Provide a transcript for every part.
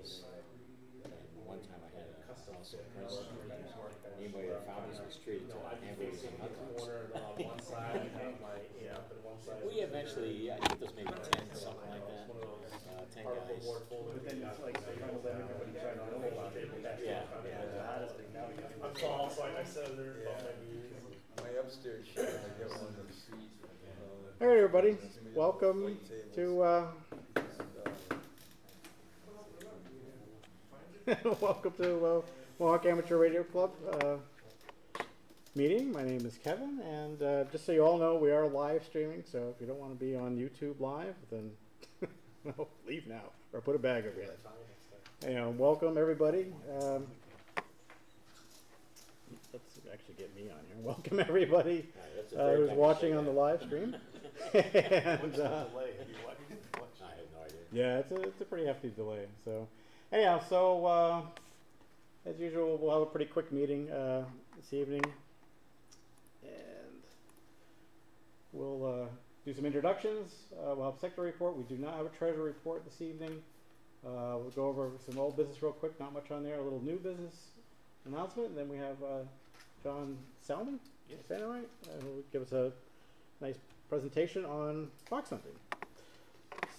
these. And one time I had a also a price. Anybody that found these was treated to hamburgers and hot dogs. We eventually, I think there's maybe 10, something like that. 10 guys. But then it's like almost everybody trying to know about it. Yeah. I'm tall, so I said there maybe. My upstairs shed, I got one of those. All right, everybody, welcome to welcome to Mohawk Amateur Radio Club meeting. My name is Kevin, and just so you all know, we are live streaming. So if you don't want to be on YouTube live, then well, leave now or put a bag over your head. And welcome everybody. Let's actually get me on here. Welcome everybody who's watching on the live stream. And, I have no idea. yeah, it's a pretty hefty delay. So, anyhow, so as usual, we'll have a pretty quick meeting this evening, and we'll do some introductions. We'll have a sector report. We do not have a treasury report this evening. We'll go over some old business real quick. Not much on there. A little new business announcement, and then we have John Salmon. Yes. Is that right? Who will give us a nice presentation on fox hunting.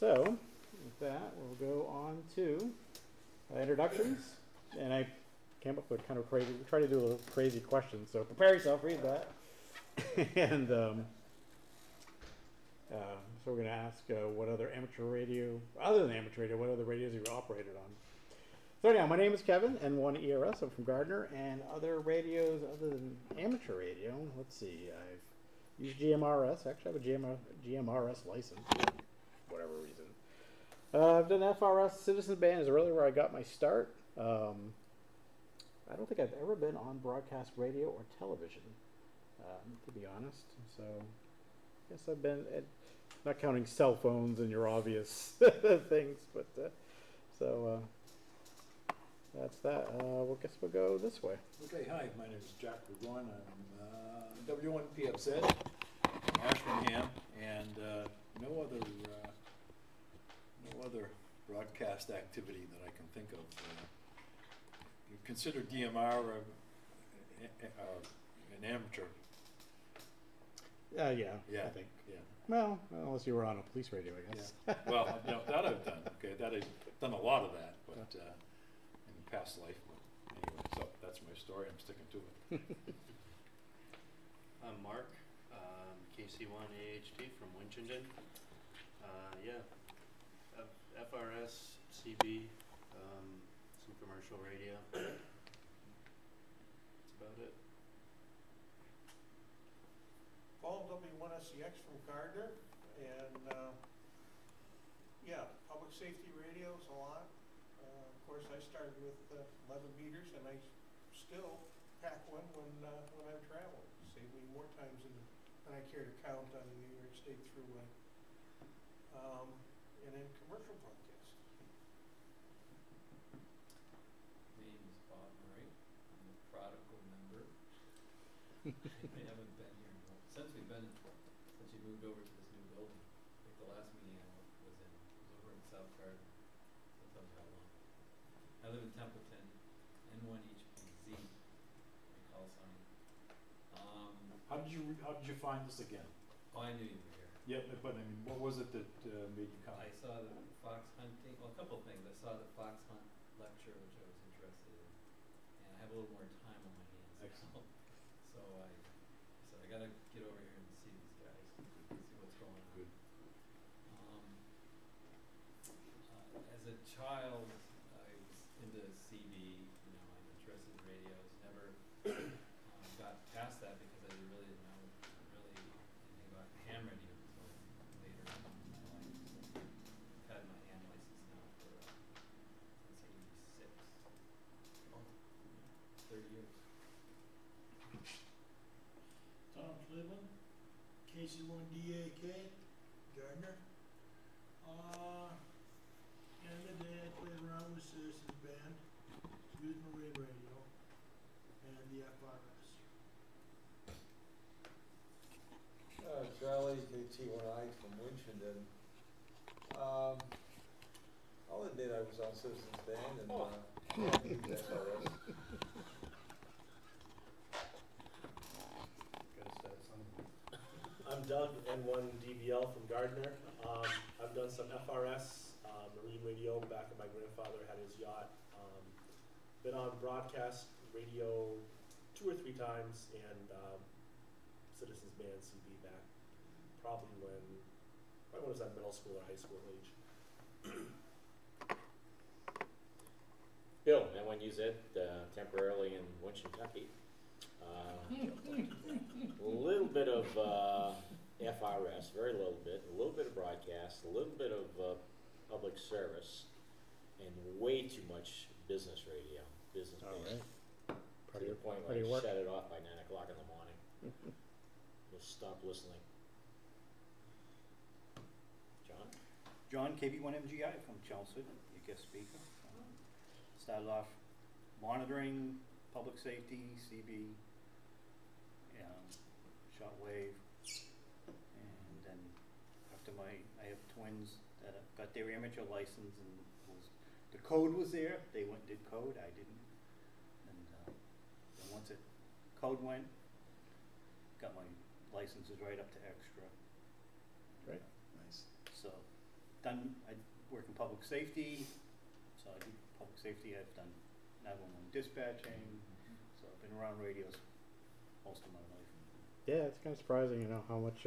So, with that, we'll go on to introductions. And I came up with kind of crazy. We try to do a little crazy questions. So prepare yourself. Read that. And so we're going to ask what other amateur radio, other than amateur radio, what other radios you operated on. So anyhow, my name is Kevin, N1ERS. I'm from Gardner, and other radios other than amateur radio. Let's see, I've used GMRS. Actually, I have a GMRS license for whatever reason. I've done FRS. Citizen Band is really where I got my start. I don't think I've ever been on broadcast radio or television, to be honest. So I guess I've been, not counting cell phones and your obvious things, but so. That's that. Well, guess we'll go this way. Okay, hi, my name is Jack Burgoyne. I'm W1PFZ, Ashburnham, and no other broadcast activity that I can think of. You consider DMR an amateur? Yeah, Yeah, I think. Yeah. Well, unless you were on a police radio, I guess. Yeah. Well, no, that I've done. Okay, that I've done a lot of that, but. In past life, but anyway, so that's my story. I'm sticking to it. I'm Mark, KC1AHT from Winchendon. Yeah, FRS, CB, some commercial radio. That's about it. Paul, W1SCX from Gardner, and yeah, public safety radios a lot. Of course, I started with 11 meters, and I still pack one when I'm traveling. Saved me more times than I care to count on the New York State Thruway. And then commercial broadcast. My name is Bob Murray. I'm a prodigal member. I haven't been here since we moved over to this new building. I think the last meeting I was over in South Garden. That tells you how long. I live in Templeton, N1HPZ, call sign. How did you find this again? Oh, I knew you were here. Yeah, but I mean, what was it that made you come? I saw the fox hunting, well, a couple of things. I saw the fox hunt lecture, which I was interested in, and I have a little more time on my hands. Excellent. So I said, I gotta get over here and see these guys, see what's going on. Good. As a child, I was into CB, I'm interested in radios, never got past that because I really didn't know anything about ham radio until later in my life. So I've had my ham license now since '86. 30 years. Tom Cleveland, KC1DAK, Gardner. In the day I played around with Citizens Band, used Marine Radio, and the FRS. Charlie, KT1I from Winchendon. All I did, I was on Citizens Band and, Oh. SRS. Gotta start somewhere. I'm Doug, N1 DBL from Gardner. I've done some FRS, marine radio back when my grandfather had his yacht. Been on broadcast radio 2 or 3 times, and Citizens Band CB back probably when I was at middle school or high school age. Bill, and when you said temporarily in Winchentucky, a little bit of FRS, very little bit, a little bit of broadcast, a little bit of public service, and way too much business radio, business All based. right. To the point part where of your I work. shut it off by 9 o'clock in the morning. Just stop listening. John? John, KB1MGI from Chelmsford, your guest speaker. Started off monitoring public safety, CB, shortwave, and then after I have twins that got their amateur license, and the code was there. They went and did code, I didn't. And then once code went, got my licenses right up to extra. Great. Nice. So, I work in public safety, so I do public safety. I've done 911 dispatching, so I've been around radios most of my life. Yeah, it's kind of surprising, you know, how much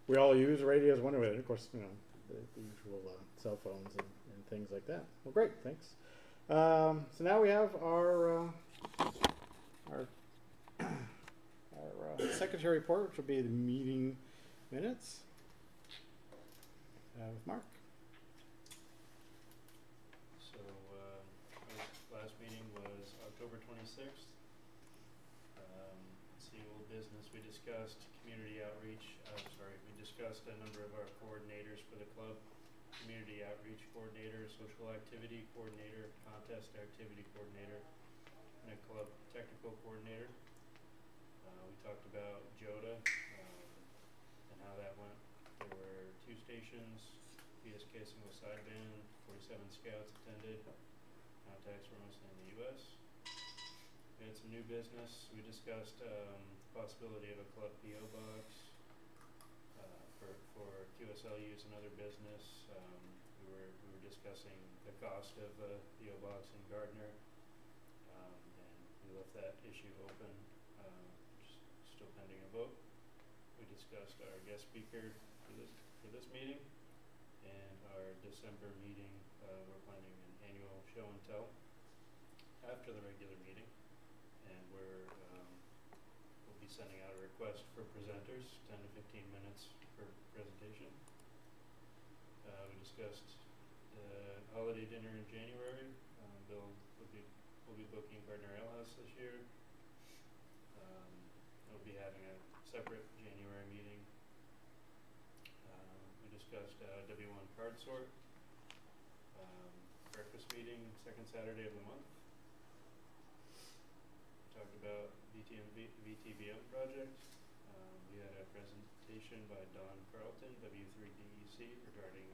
we all use radios one way. Of course, you know, the usual cell phones and things like that. Well, great, thanks. So now we have our secretary report, which will be the meeting minutes with Mark. So, our last meeting was October 26th. Let's see, old business, we discussed community outreach, we discussed a number of our coordinators for the club. Community outreach coordinator, social activity coordinator, contest activity coordinator, and a club technical coordinator. We talked about JOTA and how that went. There were 2 stations, PSK single sideband, 47 scouts attended, contacts were mostly in the US. We had some new business. We discussed possibility of a club PO box for QSL use and other business. We were discussing the cost of a PO box in Gardner, and we left that issue open, still pending a vote. We discussed our guest speaker for this meeting, and our December meeting. We're planning an annual show and tell after the regular meeting, and we'll be sending out a request for presenters, 10 to 15 minutes per presentation. We discussed the holiday dinner in January. Bill will be booking Gardner Ale House this year. We'll be having a separate January meeting. We discussed W1 card sort. Breakfast meeting, 2nd Saturday of the month. Talked about VTBM project. We had a presentation by Don Carlton, W3DEC, regarding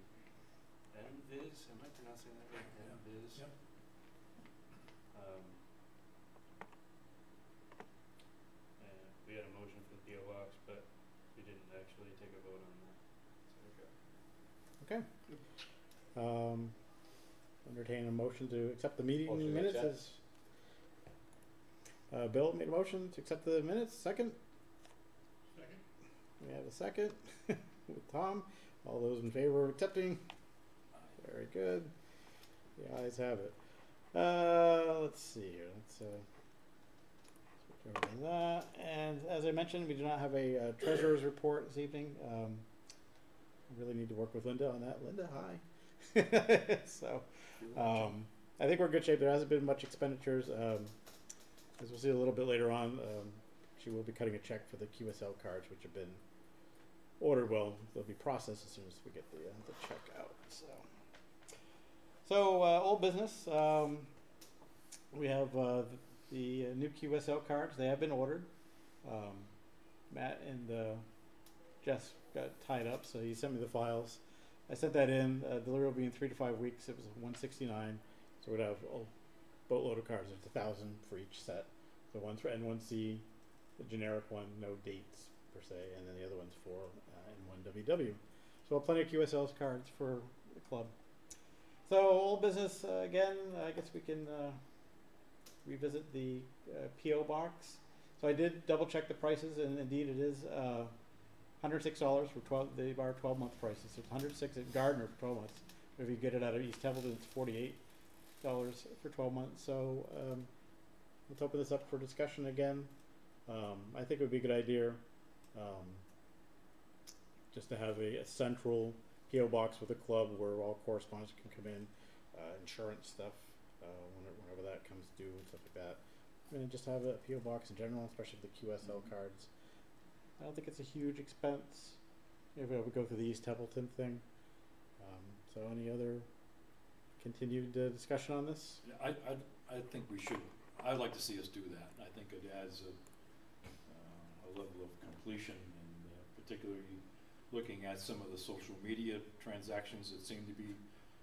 NVIS. Am I pronouncing that right? Yeah. NVIS. Yep. And we had a motion for the PO box, but we didn't actually take a vote on that. So Okay. Entertain a motion to accept the meeting Motion to minutes accept. as Bill made a motion to accept the minutes. Second. Second? We have a second with Tom. All those in favor of accepting? Very good. The ayes have it. Let's see here. Let's switch over to that. And as I mentioned, we do not have a treasurer's report this evening. We really need to work with Linda on that. Linda, hi. So I think we're in good shape. There hasn't been much expenditures. As we'll see a little bit later on, she will be cutting a check for the QSL cards, which have been ordered. Well, they'll be processed as soon as we get the check out. So old business. We have the new QSL cards. They have been ordered. Matt and Jess got tied up, so he sent me the files. I sent that in. Delivery will be in 3 to 5 weeks. It was $169, so we'd have a boatload of cards. It's 1,000 for each set. So one's for N1C, the generic one, no dates per se, and then the other one's for N1WW. So we'll have plenty of QSL's cards for the club. So old business again. I guess we can revisit the PO box. So I did double check the prices, and indeed it is $106 for 12. They are 12-month prices. So it's $106 at Gardner for 12 months. If you get it out of East Templeton, it's $48 for 12 months. So let's open this up for discussion again. I think it would be a good idea just to have a central PO box with a club where all correspondence can come in, insurance stuff, whenever that comes due and stuff like that. And just have a PO box in general, especially with the QSL cards. I don't think it's a huge expense if we go through the East Templeton thing. So any other continued discussion on this? Yeah, I think we should. I'd like to see us do that. I think it adds a level of completion, and particularly looking at some of the social media transactions that seem to be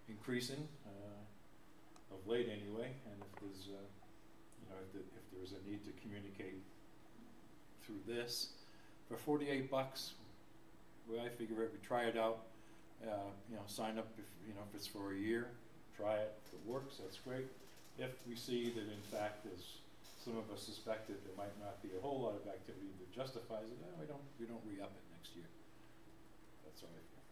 increasing of late anyway. And if there's if there's a need to communicate through this for $48, well, I figure if we try it out, sign up if it's for a year, try it. If it works, that's great. If we see that in fact, as some of us suspected, there might not be a whole lot of activity that justifies it, we don't re-up it next year. That's all I feel.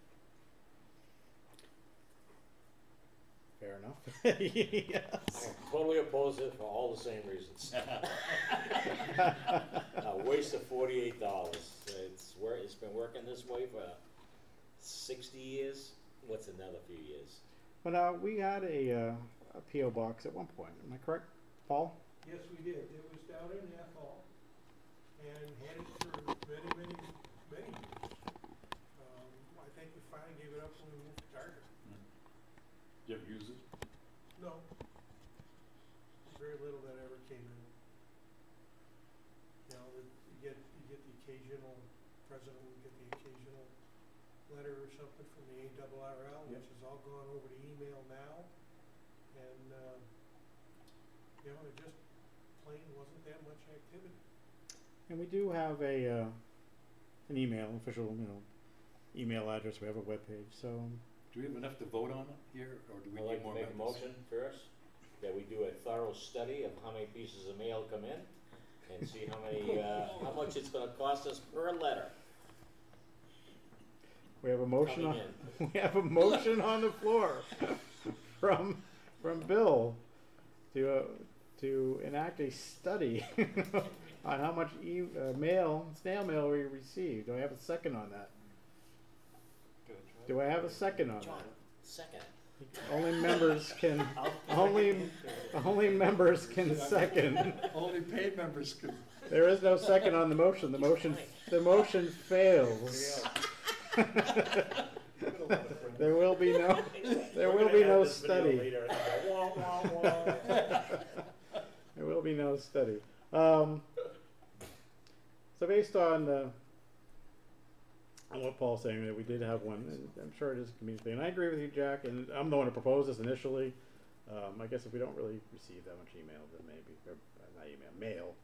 Fair enough. Yes. I'm totally opposed to it for all the same reasons. A waste of $48. It's been working this way for 60 years. What's another few years? Well, now we had a PO box at one point. Am I correct, Paul? Yes, we did. It was down in Ethel and had it for many, many, many years. I think we finally gave it up when we moved to Gardner. Do you ever use it? No. Very little that ever came in. You get the occasional, president would get the occasional letter or something from the ARRL, which has all gone over to email now. And, it just plain wasn't that much activity. And we do have an official email address. We have a webpage. So Do we have enough to vote on it here, or do we I'd need like to more make a members? motion first, that we do a thorough study of how many pieces of mail come in, and see how many, how much it's gonna cost us per letter we have a motion coming on. in. We have a motion on the floor from Bill to enact a study on how much snail mail we received. Do I have a second on that? Do I have a second on John, that? second. Only members can. only members can second. Only paid members can. There is no second on the motion. The motion fails. There will be no. There will be no study. There will be no study. So based on what Paul's saying, that we did have one, and I'm sure it is a community thing, and I agree with you, Jack. And I'm the one who proposed this initially. I guess if we don't really receive that much email, then maybe not mail.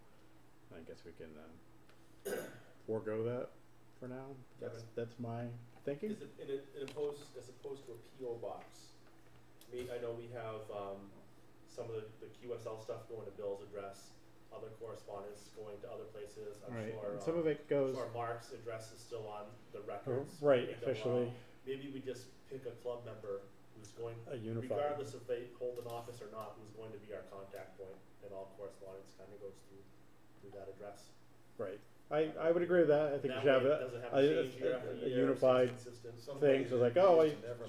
I guess we can forego that for now. That's my thinking. Is it as opposed to a PO box? I know we have some of the QSL stuff going to Bill's address, other correspondence going to other places. I'm Right. sure. And some of it goes. Sure, Mark's address is still on the records. Right, Make them, officially. maybe we just pick a club member who's going, A unified. regardless if they hold an office or not, who's going to be our contact point, and all correspondence kind of goes through that address. Right. I would agree with that. I think we That should have way it doesn't have to change year after a year, unified it's consistent. thing. So like,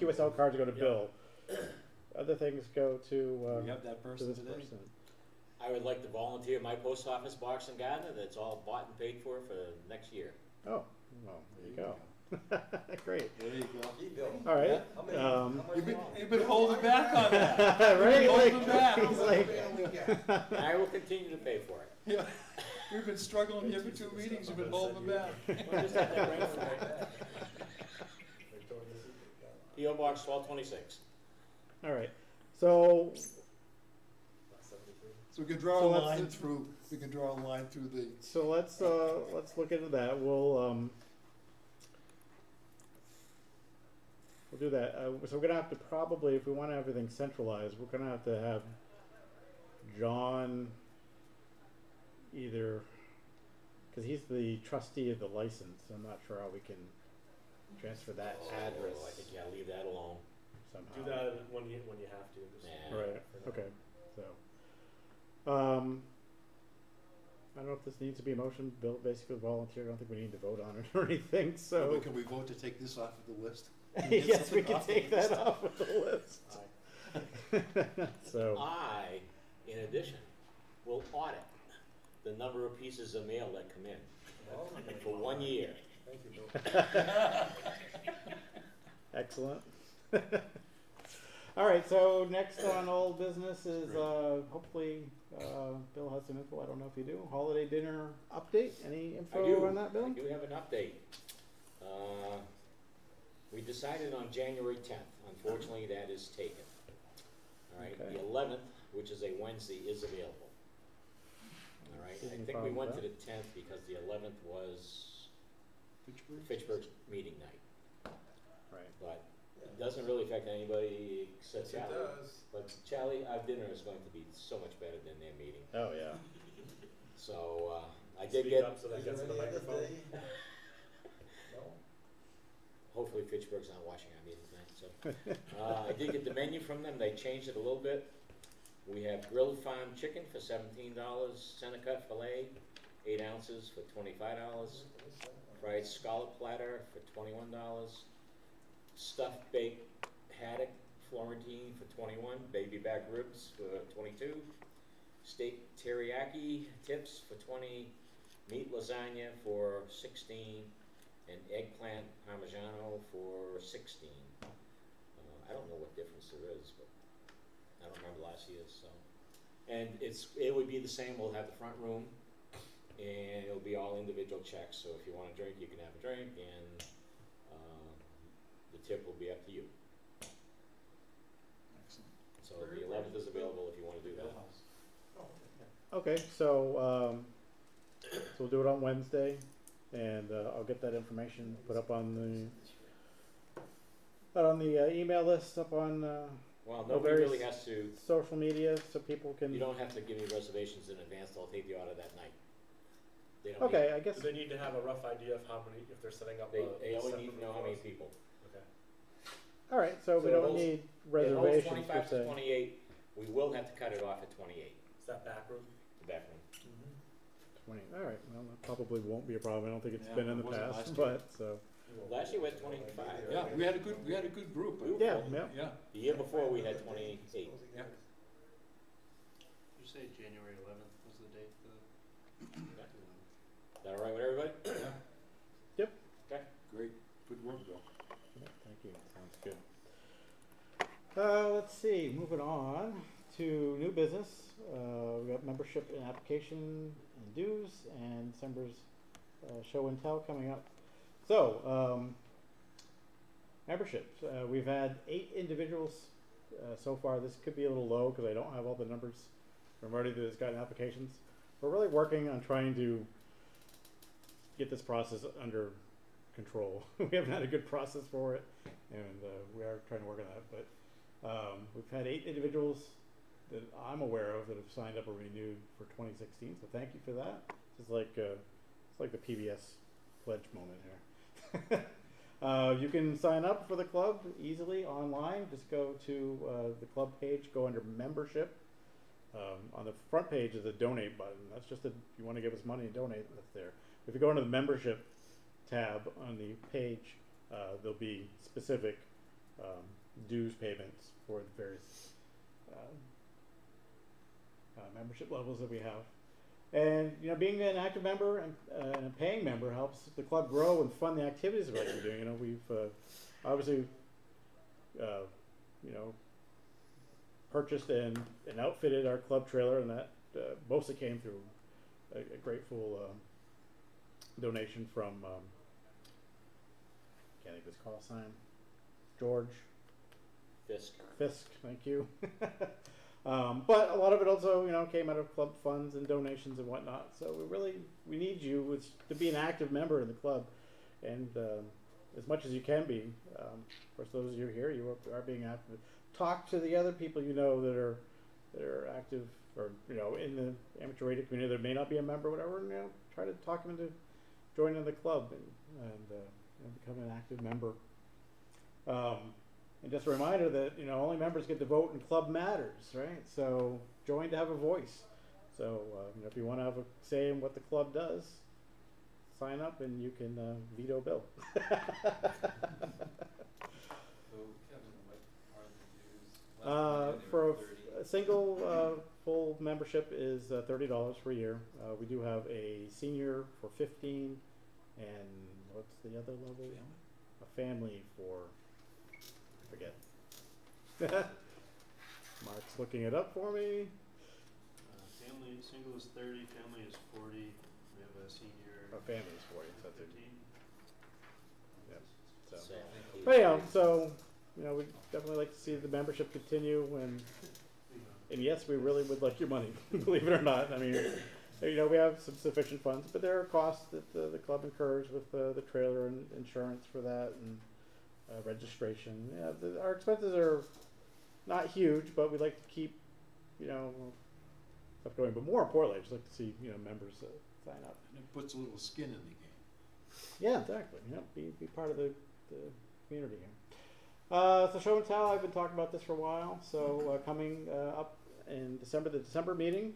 QSL cards go to Bill. Other things go Do to we have that to person this today? person. I would like to volunteer my post office box in Gardner, that's all bought and paid for next year. Oh, well, there you go. Great. There you go. Gee, Bill. All right. How many? You've been holding back on that. Right? Holding Like, back. he's like, And I will continue to pay for it. Yeah. We've been struggling here for 2 meetings. You've been holding them back. We'll just have that brain fry. P.O. Box 1226. All right. So, 73. So we can draw So a let's- line through, we can draw a line through the, let's look into that. We'll do that. So we're gonna have to probably, if we want everything centralized, we're gonna have to have John either, because he's the trustee of the license. I'm not sure how we can transfer that address I think you gotta leave that alone. somehow. Do that when you have to. just- Nah. Right. Okay. So, I don't know if this needs to be a motion. Bill basically volunteered. I don't think we need to vote on it or anything. So, can we vote to take this off of the list? yes, we can take that off of the list. Aye. So, I, in addition, will audit the number of pieces of mail that come in Oh, for 1 year. Thank you, Bill. excellent. All right. So next on old business is hopefully Bill has some info. I don't know if you do. Holiday dinner update. Any info I do. on that, Bill? I do have an update. We decided on January 10th. Unfortunately, that is taken. All right, Okay. the 11th, which is a Wednesday, is available. All right, Any I think we problem went with to the 10th because the 11th was Fitchburg? Fitchburg's meeting night. Right. But it doesn't really affect anybody except Yes, it Charlie. does. But Charlie, our dinner is going to be so much better than their meeting. Oh yeah. So I did Speak get. up so that Is gets there in the any other microphone. day? No? Hopefully Fitchburg's not watching our meeting tonight, so. I did get the menu from them, they changed it a little bit. We have grilled farm chicken for $17, center cut filet, 8 ounces for $25, fried scallop platter for $21, stuffed baked haddock Florentine for $21, baby back ribs for $22, steak teriyaki tips for $20, meat lasagna for $16, and eggplant parmigiano for $16. I don't know what difference there is, but I don't remember last year's, so. And it would be the same, we'll have the front room, and it'll be all individual checks, so if you want a drink, you can have a drink, and the tip will be up to you. Excellent. So the 11th is available if you want to do that. Okay, so we'll do it on Wednesday, and I'll get that information put up on the email list, up on Well, the nobody various really has to, social media, so people can. you don't have to give me reservations in advance, they'll take the order that night. They don't Okay, I guess. Do they need to have a rough idea of how many, if they're setting up They a only need to separate know how many course? people. Okay. All right, so we So it don't holds- need It holds reservations per 25 to se. 28, we will have to cut it off at 28, Is that back room? the back room. 20. All right, well, that probably won't be a problem. I don't think it's Yeah, been in it the wasn't past, last year. but so. Last year we had 25. Yeah, we had a good group. Yeah, yeah. Yeah. The year before we had 28. Yeah. You say January 11th was the date for Is that all right with everybody? Yep. Okay. Great, good work, Bill. Yeah, thank you. Sounds good. Let's see. Moving on to new business. We got membership and application and dues, and December's show and tell coming up. So, memberships. We've had 8 individuals so far. This could be a little low because I don't have all the numbers from already that's gotten applications. We're really working on trying to get this process under control. We haven't had a good process for it, and we are trying to work on that. But we've had 8 individuals that I'm aware of that have signed up or renewed for 2016. So thank you for that. It's like the PBS pledge moment here. You can sign up for the club easily online. Just go to the club page, go under membership. On the front page is a donate button. That's just if you want to give us money and donate, that's there. If you go into the membership tab on the page, there'll be specific dues payments for the various membership levels that we have. And you know, being an active member and a paying member helps the club grow and fund the activities that we're doing. You know, we've obviously you know, purchased and outfitted our club trailer, and that mostly came through a grateful donation from can't think of his call sign, George Fisk. Fisk, thank you. But a lot of it also, came out of club funds and donations and whatnot. So we need you to be an active member in the club, and as much as you can be. Of course, those of you here, you are being active. Talk to the other people that are active, or in the amateur radio community that may not be a member, or whatever. And try to talk them into joining the club and become an active member. And just a reminder that only members get to vote, and club matters, right? So join to have a voice. So if you want to have a say in what the club does, sign up and you can veto Bill. So Kevin, what are the dues? Last time For they were a single full membership is $30 per year. We do have a senior for $15, and what's the other level? A family for, I forget. Mark's looking it up for me. Family, single is 30, family is 40, we have a senior. A family is 40, so that's it. 15. Yep. So. So, But yeah, so we definitely like to see the membership continue, and yes, we really would like your money, believe it or not. I mean, we have some sufficient funds, but there are costs that the club incurs with the trailer and insurance for that, and registration. Yeah, our expenses are not huge, but we like to keep stuff going. But more importantly, I just like to see members sign up. And it puts a little skin in the game. Yeah, exactly. Be part of the community here. So show and tell, I've been talking about this for a while. So coming up in December, the December meeting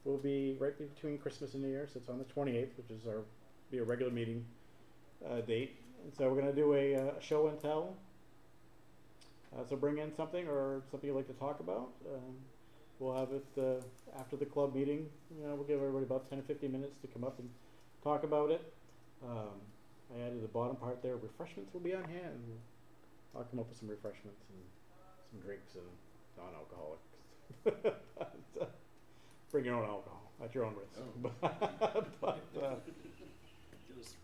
will be right between Christmas and New Year. So it's on the 28th, which is be a regular meeting date. And so we're going to do a show and tell. So bring in something or something you'd like to talk about. We'll have it after the club meeting. We'll give everybody about 10 or 15 minutes to come up and talk about it. I added the bottom part there. Refreshments will be on hand. I'll come up with some refreshments and some drinks and non-alcoholic. But, bring your own alcohol at your own risk. Oh. but so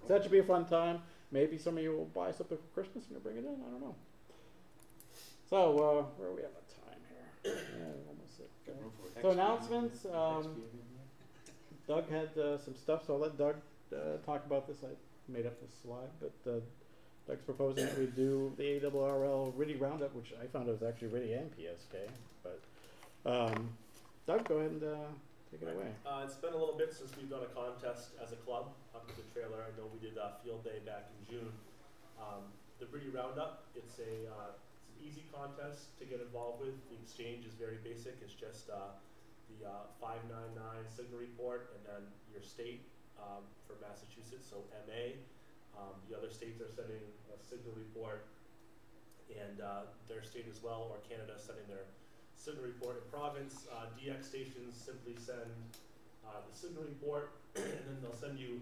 that should be a fun time. Maybe some of you will buy something for Christmas and you'll bring it in. I don't know. So where are we at on time here? Yeah, almost at, Go for it. so announcements. Doug had some stuff, so I'll let Doug talk about this. I made up this slide, but Doug's proposing that we do the ARRL RITI Roundup, which I found it was actually RITI and PSK. But Doug, go ahead and take it away. It's been a little bit since we've done a contest as a club up at the trailer. I know we did a field day back in June. The RITI Roundup, it's an easy contest to get involved with. The exchange is very basic. It's just the 599 signal report and then your state for Massachusetts, so MA. The other states are sending a signal report and their state as well, or Canada sending their signal report in province. DX stations simply send the signal report and then they'll send you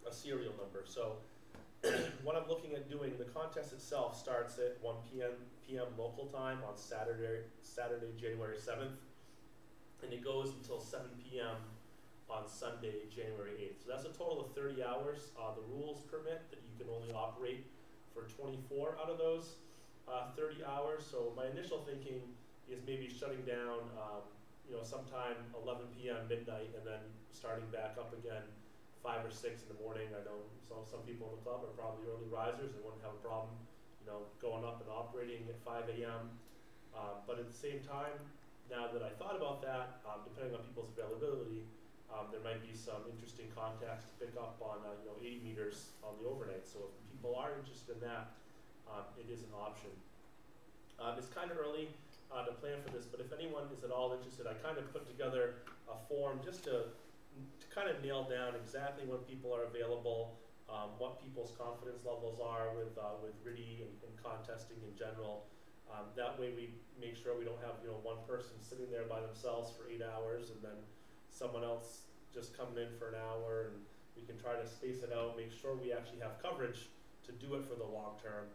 a serial number. So what I'm looking at doing, the contest itself starts at 1 p.m. local time on Saturday, January 7th, and it goes until 7 p.m. on Sunday, January 8th. So that's a total of 30 hours. The rules permit that you can only operate for 24 out of those 30 hours. So my initial thinking is maybe shutting down, sometime 11 p.m. midnight, and then starting back up again 5 or 6 in the morning. I know some people in the club are probably early risers. They wouldn't have a problem, going up and operating at 5 a.m. But at the same time, now that I thought about that, depending on people's availability, there might be some interesting contacts to pick up on, 80 meters on the overnight. So if people are interested in that, it is an option. It's kind of early to plan for this, but if anyone is at all interested, I kind of put together a form just to kind of nail down exactly when people are available, what people's confidence levels are with RITI and contesting in general. That way we make sure we don't have one person sitting there by themselves for 8 hours and then someone else just coming in for an hour, and we can try to space it out, make sure we actually have coverage to do it for the long term.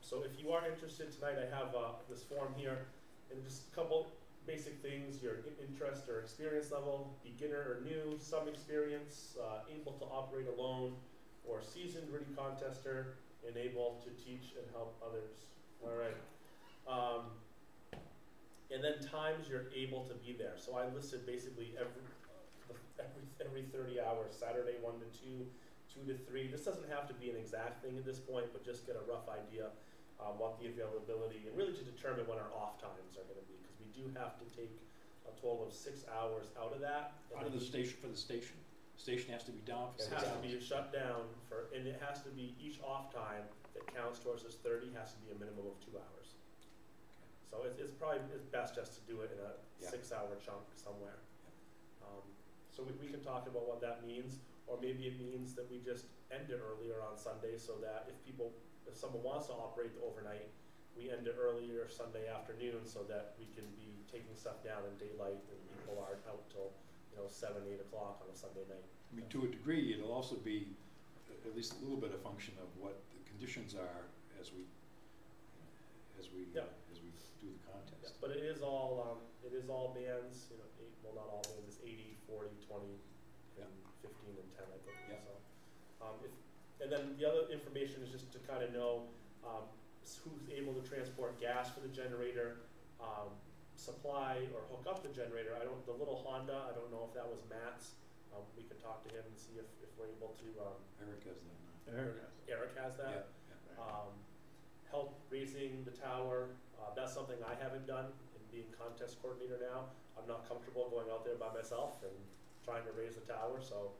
So if you are interested tonight, I have this form here, and just a couple basic things: your interest or experience level, beginner or new, some experience, able to operate alone, or seasoned RITI contester, and able to teach and help others. All right. And then times you're able to be there. So I listed basically every 30 hours, Saturday 1 to 2, 2 to 3. This doesn't have to be an exact thing at this point, but just get a rough idea what the availability, and really to determine when our off times are going to be, because we do have to take a total of 6 hours out of that. Out of the station, for the station? Station has to be down for It 6 has hours? to be shut down for, and it has to be, each off time that counts towards this 30 has to be a minimum of 2 hours. So it's probably, it's best just to do it in a Yeah. 6-hour chunk somewhere. So we can talk about what that means, or maybe it means that we just end it earlier on Sunday, so that if someone wants to operate the overnight, we end it earlier Sunday afternoon, so that we can be taking stuff down in daylight and people aren't out till 7, 8 o'clock on a Sunday night. I mean, to a degree, it'll also be at least a little bit of function of what the conditions are as we Yeah. do the Yeah, contest. but it is all bands, well, not all bands, it's 80, 40, 20, and 15 and 10, I think. Yeah. So, and then the other information is just to kind of know who's able to transport gas for the generator, supply or hook up the generator. The little Honda, I don't know if that was Matt's. We could talk to him and see if we're able to. Eric has that now. Eric has that. Yeah. Help raising the tower. That's something I haven't done in being contest coordinator now. I'm not comfortable going out there by myself and trying to raise the tower, so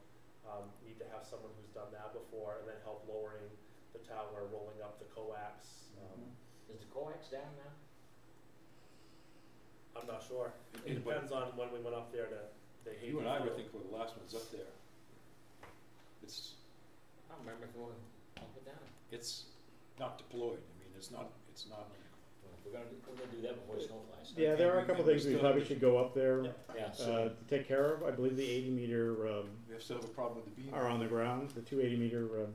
need to have someone who's done that before, and then help lowering the tower, rolling up the coax. Is the coax down now? I'm not sure. It Yeah, but- depends on when we went up there to. You and I would think were the last ones up there. It's I don't remember going up and down. it's not deployed. I mean, it's not. Well, if we're gonna do that before snow flies. Yeah, there are a couple things we still- probably should go up there Yeah. Yeah. to take care of. I believe the 80-meter We have still have a problem with the beam. are on the ground. The two 80-meter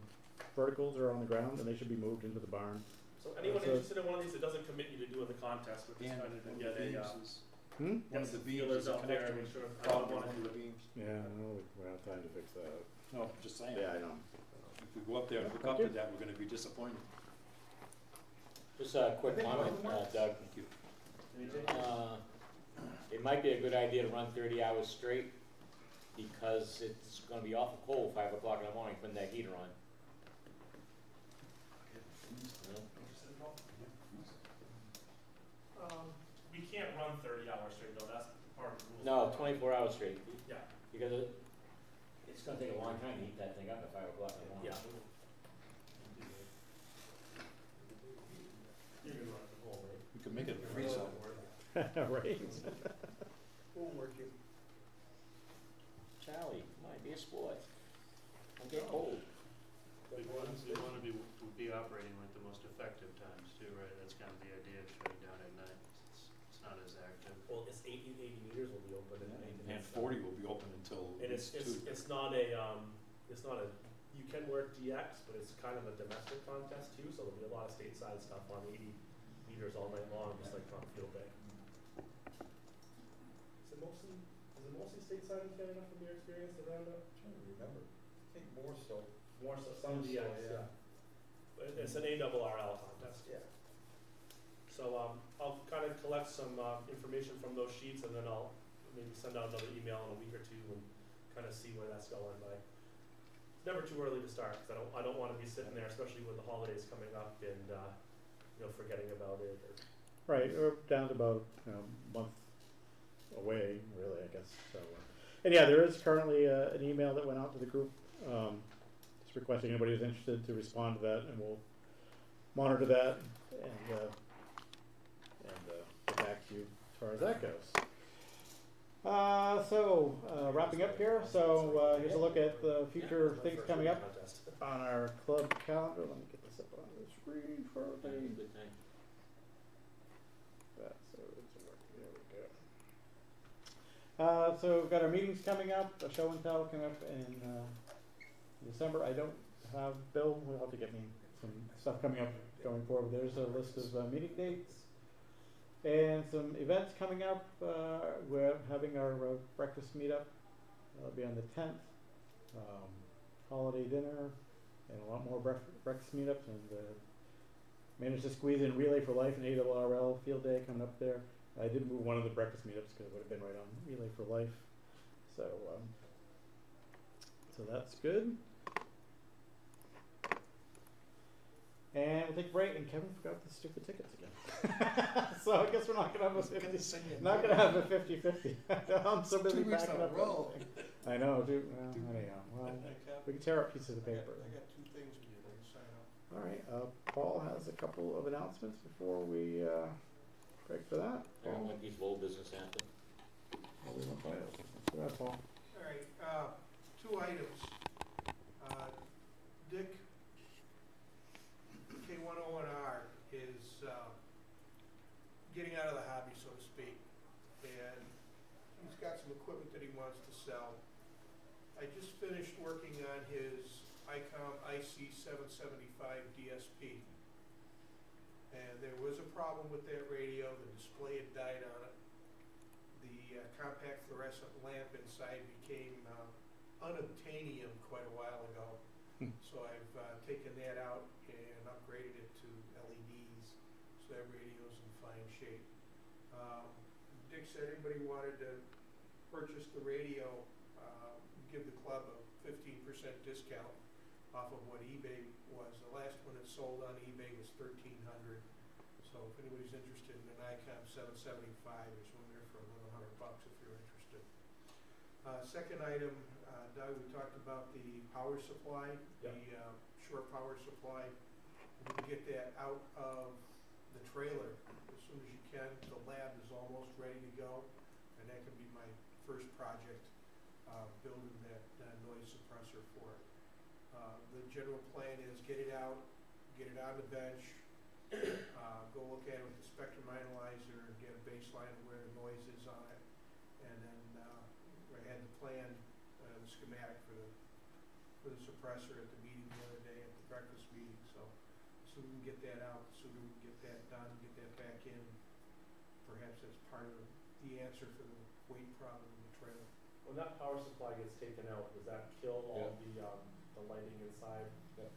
verticals are on the ground, and they should be moved into the barn. So anyone So- interested in one of these, it doesn't commit you to doing the contest, but just And kind of one get of the a. beams is Hmm? one of the beams feelers is a out there and connection make sure. I don't problem want with to one of do the it. beams. Yeah, no, we don't have time to fix that. No, just saying. Yeah, I know. If we go up there and hook up to that, we're going to be disappointed. Just a quick comment, Doug. Thank you. It might be a good idea to run 30 hours straight, because it's gonna be awful cold 5 o'clock in the morning putting that heater on. You know? We can't run 30 hours straight though, that's part of the rules. No, 24 hours straight, Yeah, because it's gonna take a long time to heat that thing up at 5 o'clock in the morning. yeah. You're gonna run the whole, right? We could make it a free zone. Right? We'll work it. Charlie, come on, be a sport. Don't get cold. We want to be operating like the most effective times too, right? That's kind of the idea of shutting down at night. It's not as active. Well, it's 80 meters will be open at night. And 40 will be open until And it's 2. not a, you can work DX, but it's kind of a domestic contest too, so there'll be a lot of stateside stuff on 80 meters all night long, just like on Field Day. Is it mostly stateside in Canada from your experience around it? I'm trying to remember. I think more so. More so, some Seems so, DX, yeah. But it's an ARRL contest. Yeah. So I'll kind of collect some information from those sheets, and then I'll maybe send out another email in a week or two and kind of see where that's going. But it's never too early to start, because I don't want to be sitting there, especially with the holidays coming up, and forgetting about it. Right, we're down to about a month away, really, I guess. So, and yeah, there is currently an email that went out to the group, just requesting anybody who's interested to respond to that, and we'll monitor that and get back to you as far as that goes. So wrapping up here. So here's a look at the future things coming up on our club calendar. Let me get this up on the screen for everybody. Good thing. So it's working. There we go. So we've got our meetings coming up, a show and tell coming up in December. I don't have, Bill will have to get me some stuff coming up going forward. There's a list of meeting dates and some events coming up. We're having our breakfast meetup. That'll be on the 10th. Holiday dinner and a lot more breakfast meetups, and managed to squeeze in Relay for Life and ARRL field day coming up there. I did move one of the breakfast meetups because it would have been right on Relay for Life. So, so that's good. And we'll take a break. And Kevin forgot the stupid tickets again. So I guess we're not gonna have a 50-50. I'm so busy 2 weeks packing in a up. row. I know, dude. Well, anyhow, well, we can tear up pieces of paper. I got 2 things to do to sign off. All right. Paul has a couple of announcements before we break for that. I don't like these old business happen. Go ahead, Paul. All right, 2 items. Dick, K101R is getting out of the hobby, so to speak, and he's got some equipment that he wants to sell. I just finished working on his ICOM IC775 DSP, and there was a problem with that radio. The display had died on it. The compact fluorescent lamp inside became unobtainium quite a while ago. So I've taken that out and upgraded it to LEDs, so that radio's in fine shape. Dick said anybody wanted to purchase the radio, give the club a 15% discount off of what eBay was. The last one that sold on eBay was $1,300. So if anybody's interested in an ICOM 775, there's one there for $1,100 if you're interested. Second item, Doug, we talked about the power supply, Yep. the shore power supply. We can get that out of the trailer as soon as you can. The lab is almost ready to go, and that can be my first project, building that noise suppressor for it. The general plan is get it out, get it on the bench, go look at it with the spectrum analyzer and get a baseline of where the noise is on it. And then I had the plan, the schematic for the suppressor at the meeting the other day, at the breakfast meeting. So as soon as we can get that out, as soon as we can get that done, get that back in, perhaps that's part of the answer for the weight problem in the trailer. When that power supply gets taken out, does that kill all the lighting inside? We'll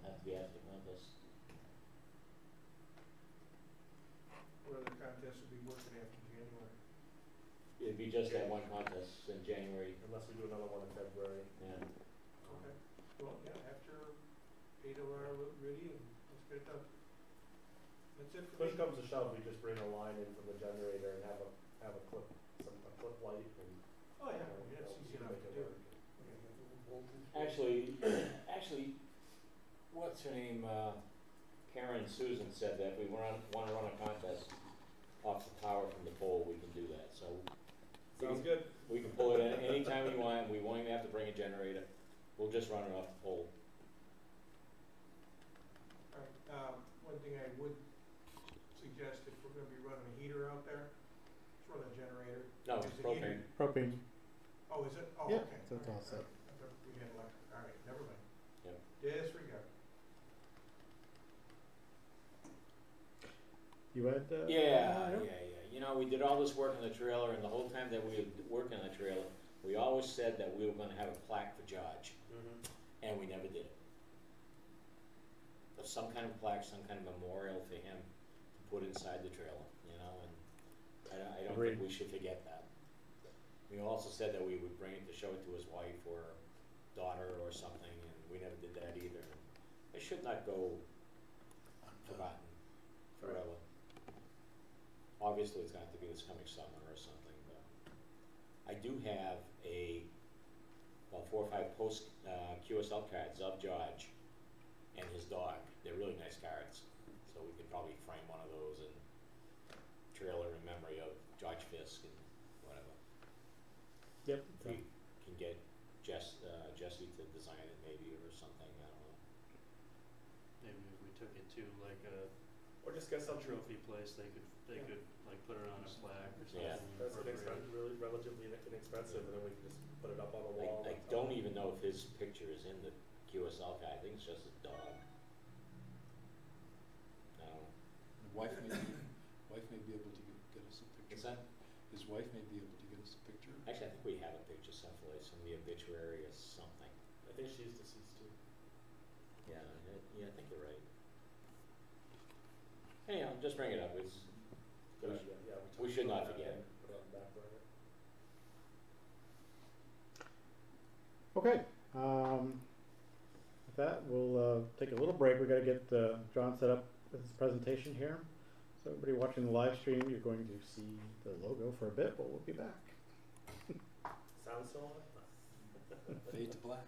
have to be after the contest. What other contests would be working after January? It'd be just that one contest in January. Unless we do another one in February. Yeah. Okay. Well, yeah, after 8 of our ready, and let's get it done. That's it for Push me. comes to shove, we just bring a line in from the generator and have a clip light and. Oh, yeah, that's easy enough to do. Actually, what's her name? Karen Susan said that if we want to run a contest off the power from the pole, we can do that. So Sounds good. we can pull it in anytime we want. We won't even have to bring a generator. We'll just run it off the pole. All right, one thing I would suggest, if we're gonna be running a heater out there, let's run a generator. No, Is it's the heater- propane. Propane. Oh, is it? Oh, Yeah, okay. so it's all set. I thought we had electric. All right, never mind. Yep. Disregard. You had? Yeah. You know, we did all this work on the trailer, and the whole time that we were working on the trailer, we always said that we were going to have a plaque for George, and we never did it. But some kind of plaque, some kind of memorial for him to put inside the trailer, you know, and I don't Agreed. think we should forget that. We also said that we would bring it to show it to his wife or daughter or something, and we never did that either. It should not go forgotten forever. Obviously, it's going to have to be this coming summer or something, but I do have 4 or 5 post QSL cards of George and his dog. They're really nice cards, so we could probably frame one of those and trailer in memory of George Fisk and whatever. Yep. If we can get Jesse to design it maybe or something, I don't know. Maybe if we took it to like Or just get a some trophy place, they could like put it on a flag or something. Yeah. That's incorporate it. really relatively inexpensive, and then we can just put it up on the wall. I don't even know if his picture is in the QSL card. I think it's just his dog. I don't know. Wife may be able to get us a picture. What's that? His wife may be able to get us a picture. Actually, I think we have a picture someplace from the obituary or something. I think she's deceased too. Yeah, yeah, I think you're right. Anyhow, just bring it up, it's, Good idea, yeah. we should not forget. Put it on the back burner. Okay. With that, we'll take a little break. We got to get John set up with his presentation here. So everybody watching the live stream, you're going to see the logo for a bit, but we'll be back. Sounds similar? Fade to black.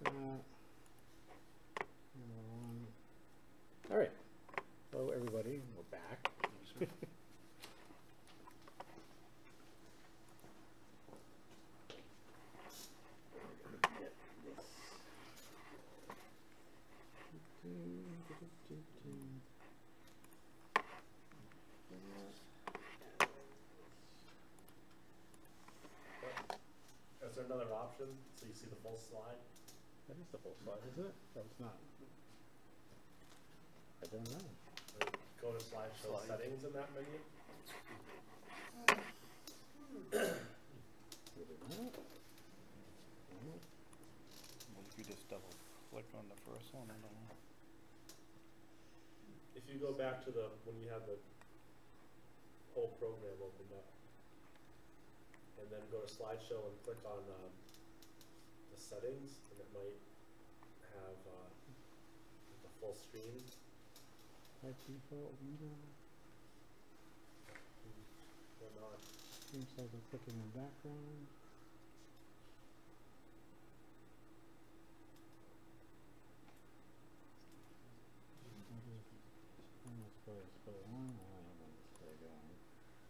All right. Hello, everybody. We're back. Is there another option, so you see the full slide? That is the full slide, isn't it? No, it's not. I don't know. Or go to slideshow settings in that menu? What if you just double click on the first one and then? If you go back to the, when you have the whole program opened up, and then go to slideshow and click on the settings, and it might have the full screen. By default window. Or not. Seems like I'm clicking on background.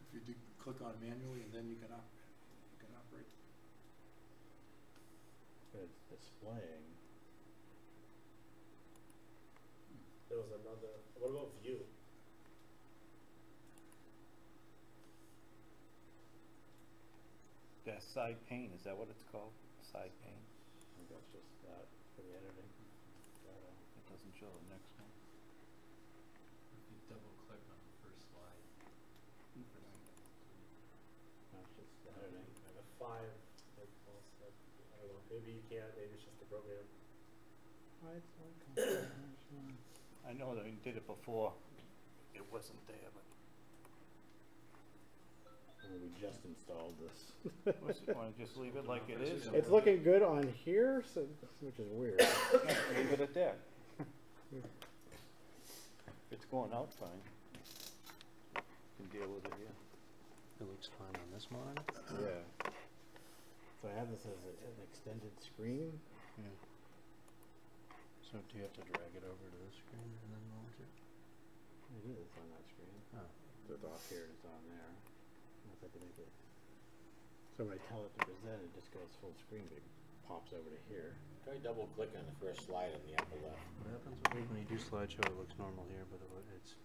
If you do click on manually and then you can operate. But it's displaying. There was another, what about view? That side pane, is that what it's called? Side pane? I think that's just that for the editing. It doesn't show the next one. If you double click on the first slide. That's just editing. A 5, like Paul said. I don't know, maybe you can't, maybe it's just the program. I know that I did it before. It wasn't there, but. We just installed this. Want to just leave it like it is? It's looking good on here, so, which is weird. Leave it at that. It's going out fine. Can deal with it here. It looks fine on this monitor. Yeah. So I have this as an extended screen. Yeah. So do you have to drag it over to this screen and then launch it? It is on that screen. Oh. So it's off here, it's on there. If I can make it. So when I tell it to present, it just goes full screen, but it pops over to here. Try double click on the first slide on the upper left. What happens when you do slideshow? It looks normal here, but it's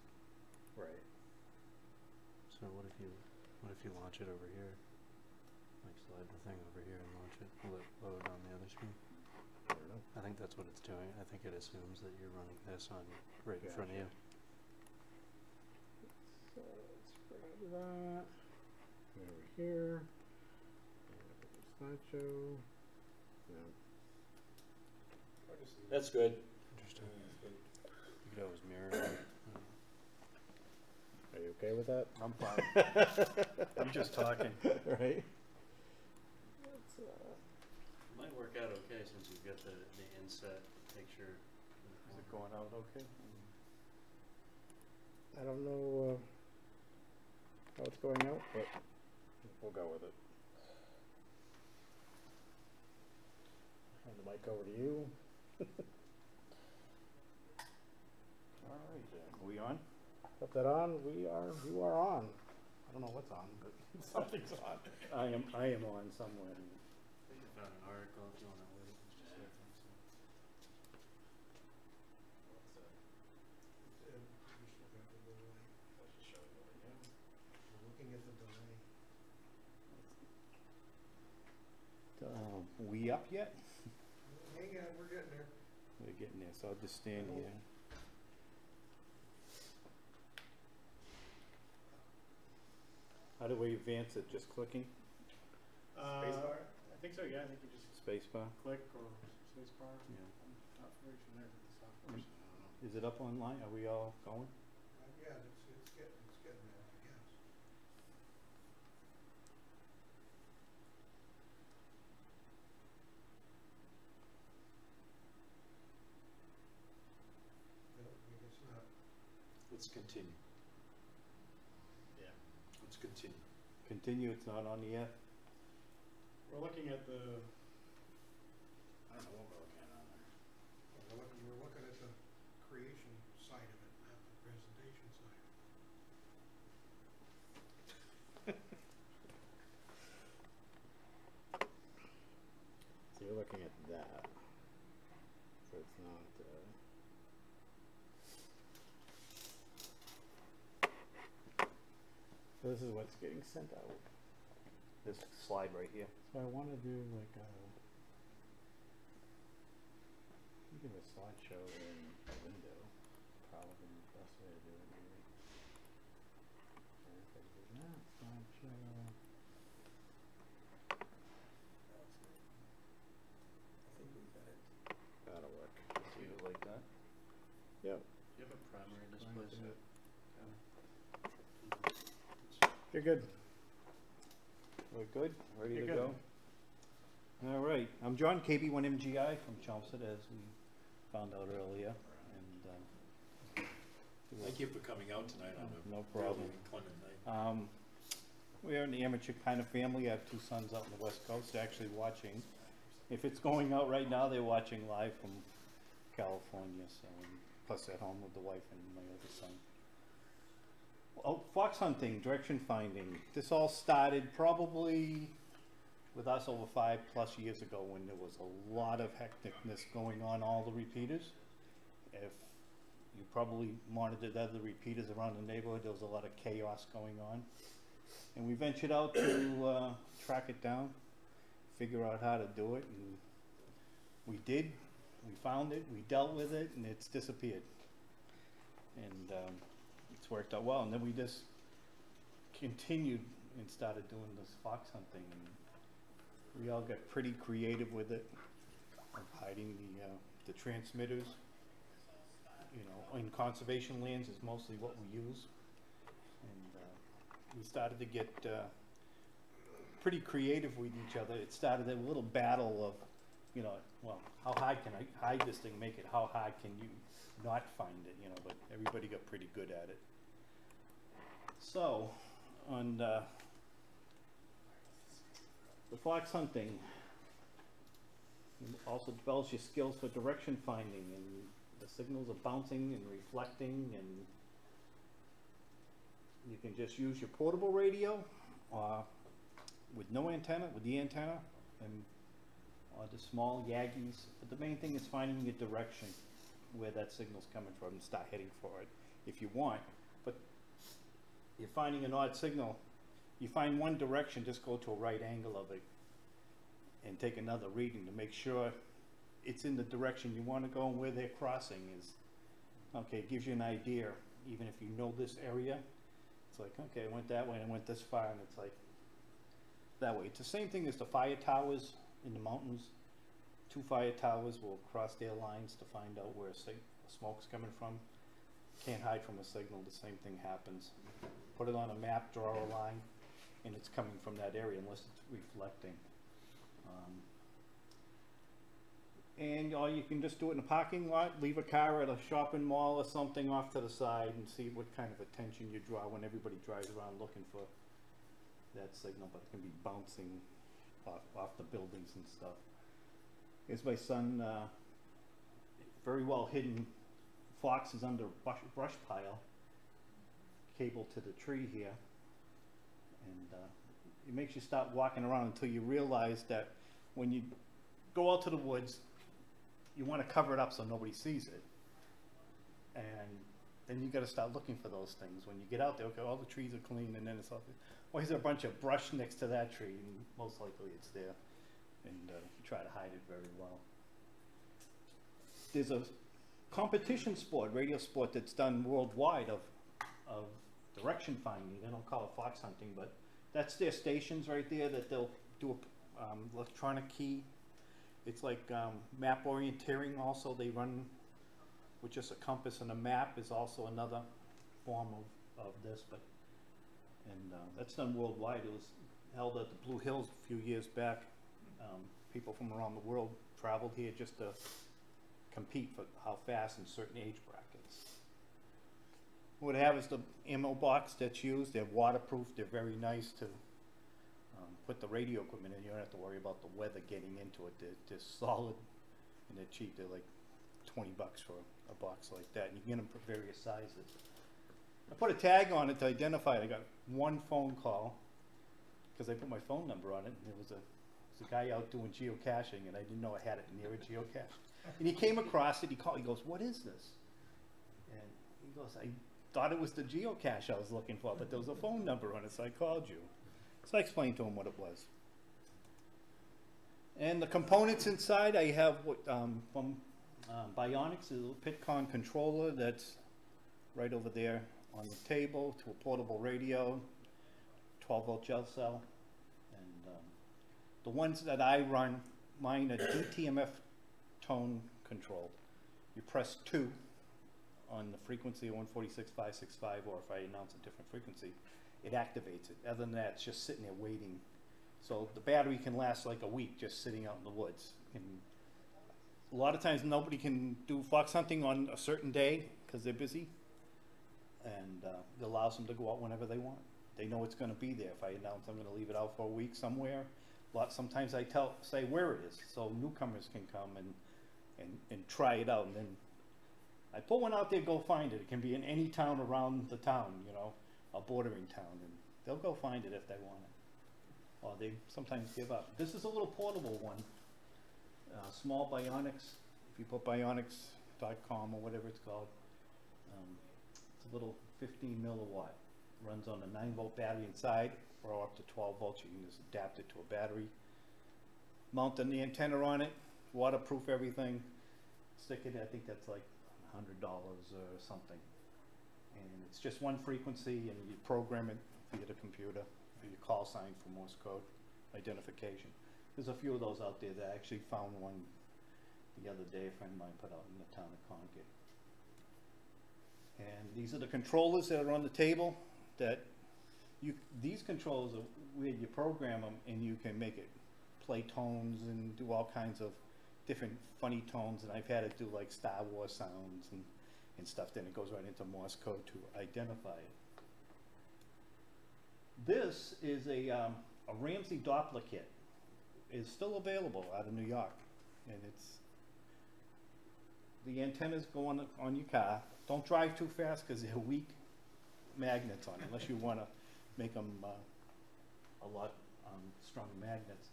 Right. so. What if you launch it over here? Like slide the thing over here and launch it. Will it load on the other screen? I don't know. I think that's what it's doing. I think it assumes that you're running this on right in front of you. So let's grab that. Go over here. Slideshow. No. That's good. Interesting. You could always mirror it. Are you okay with that? I'm fine. I'm just talking. Right? It might work out okay since you've got the inset picture. Is it going out okay? I don't know how it's going out, but we'll go with it. Hand the mic over to you. All right, are we on? Put that on. You are on. I don't know what's on, but something's on. I am on somewhere. I think I found an article if you want to wait. It's just there. Looking at the delay. We up yet? Hang on, we're getting there. We're getting there, so I'll just stand here. How do we advance it? Just clicking? Spacebar? I think so, yeah, I think you just Spacebar? click or spacebar. Yeah. I'm not very familiar with the software, so I don't know. Is it up online? Are we all going? Yeah, it's getting there, I guess. No, I guess not. Let's continue. Yeah. Let's continue. Continue, it's not on yet? We're looking at the. I don't know what we're looking at on this is what's getting sent out. This slide right here. So I want to do like a, give a slideshow in a window, probably the best way to do it maybe. If I do that, slideshow. I think we got it. That'll work. Do it like that. Yep. Do you have a primary display set? You're good. We're good? Ready You're to good. go? All right. I'm John, KB1MGI from Chelmsford, as we found out earlier. And Thank you for coming out tonight on a no problem. really inclement night. We're an amateur kind of family. I have two sons out on the West Coast actually watching. If it's going out right now, they're watching live from California. So, plus at home with the wife and my other son. Oh, fox hunting, direction finding. This all started probably with us over 5+ years ago when there was a lot of hecticness going on all the repeaters. If you probably monitored other repeaters around the neighborhood, there was a lot of chaos going on. And we ventured out to track it down, figure out how to do it, and we did. We found it, we dealt with it, and it's disappeared. And it's worked out well. And then we just continued and started doing this fox hunting. And we all got pretty creative with it, of hiding the transmitters. You know, in conservation lands is mostly what we use. And we started to get pretty creative with each other. It started a little battle of, you know, well, how high can I hide this thing, make it, how high can you not find it, you know, but everybody got pretty good at it. So, on the fox hunting also develops your skills for direction finding, and the signals are bouncing and reflecting, and you can just use your portable radio with no antenna, with the antenna, and the small Yagis. But the main thing is finding your direction, where that signal's coming from, and start heading for it if you want. But you're finding an odd signal, you find one direction, just go to a right angle of it and take another reading to make sure it's in the direction you want to go, and where they're crossing is. Okay, it gives you an idea, even if you know this area. It's like, okay, I went that way and I went this far, and it's like that way. It's the same thing as the fire towers in the mountains. 2 fire towers will cross their lines to find out where smoke's coming from. Can't hide from a signal, the same thing happens. Put it on a map, draw a line, and it's coming from that area unless it's reflecting. Or you can just do it in a parking lot, leave a car at a shopping mall or something off to the side, and see what kind of attention you draw when everybody drives around looking for that signal, but it can be bouncing off the buildings and stuff. Here's my son, very well hidden foxes under a brush pile, cable to the tree here, and it makes you stop walking around until you realize that when you go out to the woods, you want to cover it up so nobody sees it, and then you got to start looking for those things. When you get out there, okay, all the trees are clean, and then it's all, well, there's a bunch of brush next to that tree, and most likely it's there, and you try to hide it very well. There's a competition sport, radio sport, that's done worldwide of direction finding. They don't call it fox hunting, but that's their stations right there, that they'll do a electronic key. It's like map orienteering also. They run with just a compass, and a map is also another form of this. But that's done worldwide. It was held at the Blue Hills a few years back. People from around the world traveled here just to compete for how fast in certain age brackets. What I have is the ammo box that's used. They're waterproof. They're very nice to put the radio equipment in. You don't have to worry about the weather getting into it. They're solid and they're cheap. They're like $20 for a box like that. And you can get them for various sizes. I put a tag on it to identify it. I got one phone call because I put my phone number on it. And there was a guy out doing geocaching, and I didn't know I had it near a geocache. And he came across it. He called. He goes, "What is this?" And he goes, thought it was the geocache I was looking for, but there was a phone number on it, so I called you. So I explained to him what it was. And the components inside, I have what, from Bionics, a little Pitcon controller that's right over there on the table, to a portable radio, 12-volt gel cell. And the ones that I run, mine are DTMF tone controlled. You press 2 on the frequency of 146.565, or if I announce a different frequency, it activates it. Other than that, it's just sitting there waiting. So the battery can last like a week just sitting out in the woods. And a lot of times nobody can do fox hunting on a certain day because they're busy. And it allows them to go out whenever they want. They know it's going to be there. If I announce I'm going to leave it out for a week somewhere, sometimes I say where it is, so newcomers can come and try it out. And then I put one out there, go find it. It can be in any town around the town, you know, a bordering town, and they'll go find it if they want it. Or they sometimes give up. This is a little portable one, small Bionics. If you put bionics.com or whatever it's called, it's a little 15 milliwatt. Runs on a 9-volt battery inside, or up to 12 volts. You can just adapt it to a battery. Mount the antenna on it, waterproof everything. Stick it, I think that's like $100 or something. And it's just one frequency, and you program it via the computer, for your call sign for Morse code identification. There's a few of those out there. That I actually found one the other day, a friend of mine put out in the town of Concord. And these are the controllers that are on the table. That these controllers are where you program them, and you can make it play tones and do all kinds of different funny tones. And I've had it do like Star Wars sounds and stuff. Then it goes right into Morse code to identify it. This is a Ramsey Doppler kit. It's still available out of New York, and the antennas go on your car. Don't drive too fast because they're weak magnets on it, unless you want to make them a lot stronger magnets.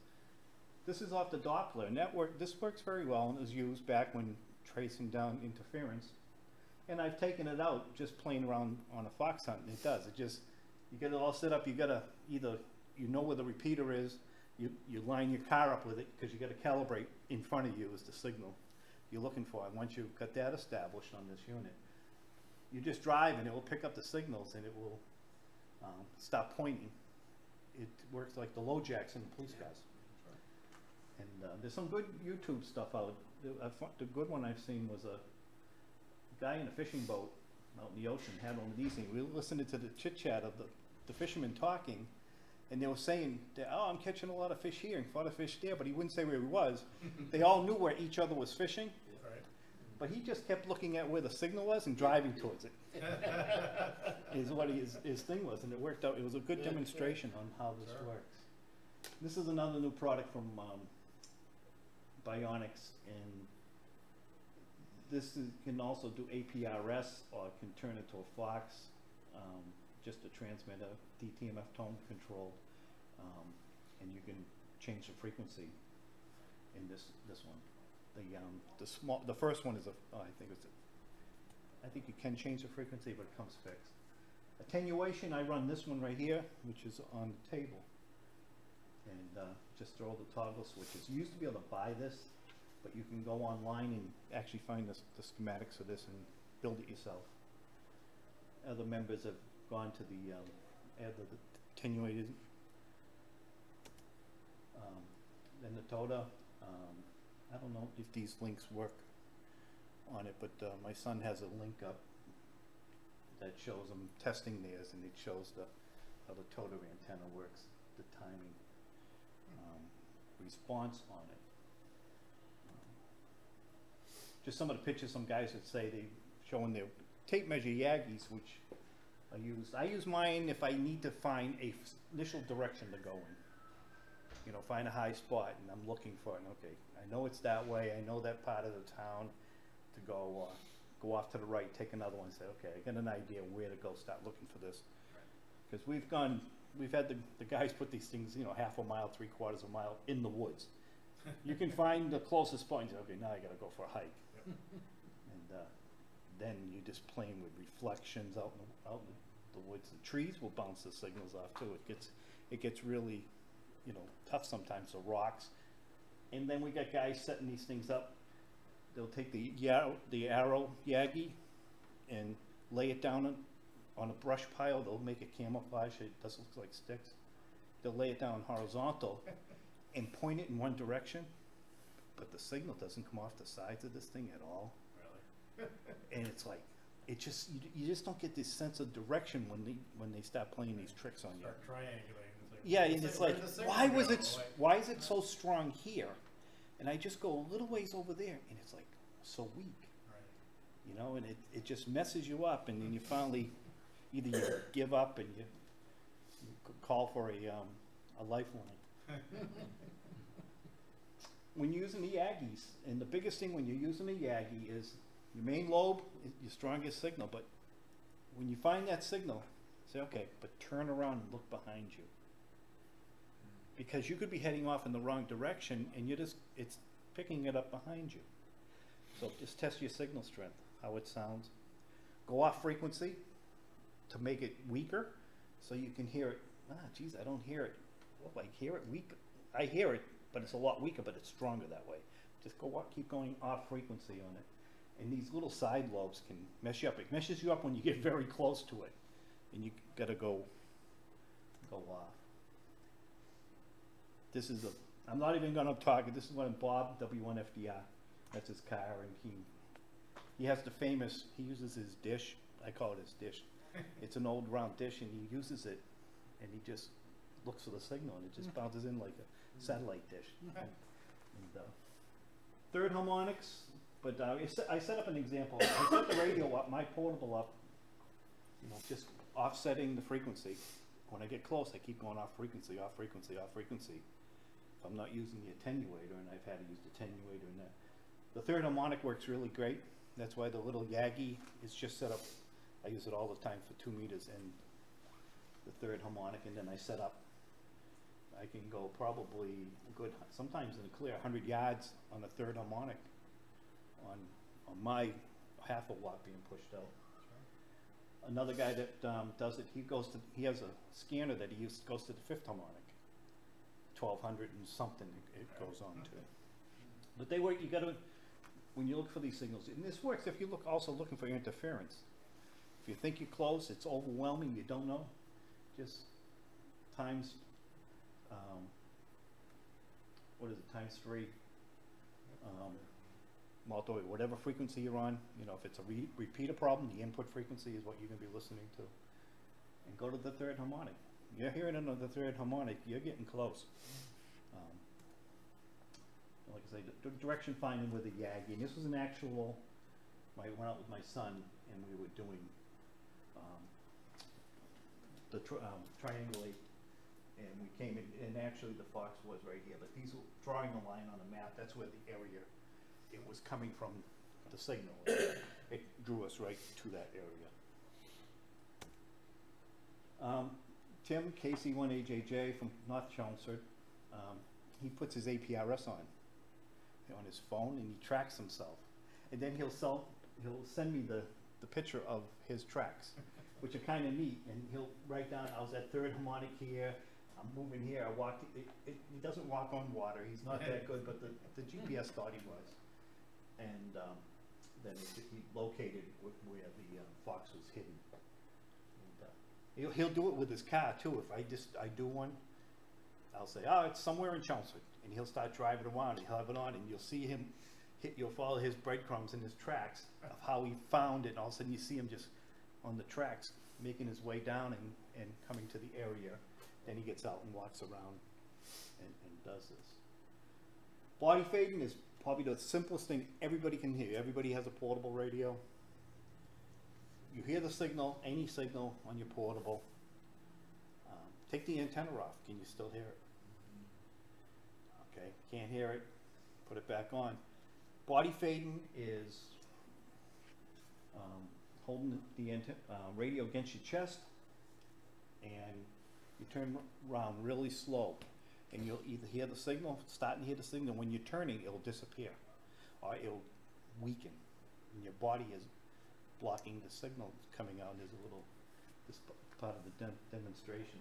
This is off the Doppler, and this works very well, and is used back when tracing down interference. And I've taken it out just playing around on a fox hunt, and it does. It just, you get it all set up. You gotta either, you know where the repeater is, you line your car up with it, because you gotta calibrate in front of you is the signal you're looking for. And once you've got that established on this unit, you just drive and it will pick up the signals, and it will stop pointing. It works like the low jacks in the police cars. And there's some good YouTube stuff out. The good one I've seen was a guy in a fishing boat out in the ocean had one of these things. We were listening to the chit chat of the fishermen talking, and they were saying that, oh, I'm catching a lot of fish here and caught a fish there, but he wouldn't say where he was. They all knew where each other was fishing, but he just kept looking at where the signal was and driving towards it. Is what his thing was, and it worked out. It was a good demonstration on how this works. This is another new product from Bionics, and this can also do APRS, or it can turn it to a Fox, just a transmitter, DTMF tone control, and you can change the frequency in this one. The first one is I think you can change the frequency, but it comes fixed. Attenuation, I run this one right here, which is on the table, and just throw the toggle switches. You used to be able to buy this, but you can go online and actually find the schematics of this and build it yourself. Other members have gone to the attenuated, then the TOTA. I don't know if these links work on it, but my son has a link up that shows them testing theirs, and it shows how the TOTA antenna works, the timing response on it. Just some of the pictures some guys would say they showing their tape measure Yagis, which I use. I use mine if I need to find a initial direction to go in. You know, find a high spot, and I'm looking for it. And okay, I know it's that way. I know that part of the town to go. Go off to the right, take another one, and say, okay, I got an idea where to go. Start looking for this, because we've had the guys put these things, you know, half a mile, 3/4 of a mile in the woods. You can find the closest point. Okay, now I got to go for a hike. And then you just just playing with reflections out in the woods. The trees will bounce the signals off too. It gets really, you know, tough sometimes, the rocks. And then we got guys setting these things up. They'll take the arrow Yagi and lay it down on a brush pile. They'll make it camouflage. It doesn't look like sticks. They'll lay it down horizontal and point it in one direction, but the signal doesn't come off the sides of this thing at all. Really? And it's like, you just don't get this sense of direction when they start playing these tricks on you. Start triangulating. Yeah, and it's like, why is it so strong here? And I just go a little ways over there, and it's like so weak. Right. You know, and it just messes you up, and then you finally either you give up and you call for a lifeline. When you're using the Yagis, and the biggest thing when you're using a Yagi is your main lobe is your strongest signal, but when you find that signal, say, okay, but turn around and look behind you. Because you could be heading off in the wrong direction and it's picking it up behind you. So just test your signal strength, how it sounds. Go off frequency to make it weaker so you can hear it. Geez, I don't hear it. Oh, I hear it weak. I hear it, but it's a lot weaker, but it's stronger that way. Just keep going off frequency on it. And these little side lobes can mess you up. It messes you up when you get very close to it. And you gotta go off. This is I'm not even gonna talk, this is one of Bob, W1FDR. That's his car, and he has the famous, he uses his dish, I call it his dish. It's an old round dish, and he uses it, and he just looks for the signal, and it just bounces in like a satellite dish. And third harmonics, but I set up an example. I set the radio up, my portable up, you know, just offsetting the frequency. When I get close, I keep going off frequency, off frequency, off frequency. If I'm not using the attenuator, and I've had to use the attenuator in that. The third harmonic works really great. That's why the little Yagi is just set up. I use it all the time for 2 meters and the third harmonic, and then I set up. I can go probably a good, sometimes in a clear 100 yards on the third harmonic on my half a watt being pushed out. Another guy that does it, he has a scanner that he goes to the fifth harmonic, 1200 and something it goes on to. But they work. You got to, when you look for these signals, and this works if you also looking for interference. If you think you're close, it's overwhelming, you don't know, just times, what is it, times 3, multiple, whatever frequency you're on. You know, if it's a repeater problem, the input frequency is what you're going to be listening to. And go to the third harmonic. You're hearing it on the third harmonic, you're getting close. Like I say, the direction finding with a Yagi, and this was an actual, I went out with my son, and we were doing the triangulate, and we came in, and actually the fox was right here, but these were drawing a line on a map. That's where the area it was coming from, the signal. It drew us right to that area. Tim, KC1AJJ from North Chelmsford, he puts his APRS on his phone, and he tracks himself. And then he'll send me the picture of his tracks, which are kind of neat. And he'll write down, I was at third harmonic here, I'm moving here, I walked, he doesn't walk on water, he's not that good, but the GPS thought he was. And then he located where the fox was hidden. And, he'll do it with his car too. If I do one, I'll say, oh, it's somewhere in Chelmsford, and he'll start driving around, and he'll have it on, and you'll see him you'll follow his breadcrumbs and his tracks of how he found it, and all of a sudden you see him just on the tracks making his way down and coming to the area. Then he gets out and walks around and does this. Body fading is probably the simplest thing everybody can hear. Everybody has a portable radio. You hear the signal, any signal on your portable. Take the antenna off. Can you still hear it? Okay, can't hear it. Put it back on. Body fading is holding the radio against your chest, and you turn around really slow, and you'll either hear the signal, starting to hear the signal. When you're turning, it'll disappear, or it'll weaken, and your body is blocking the signal coming out. There's a little, this part of the demonstration.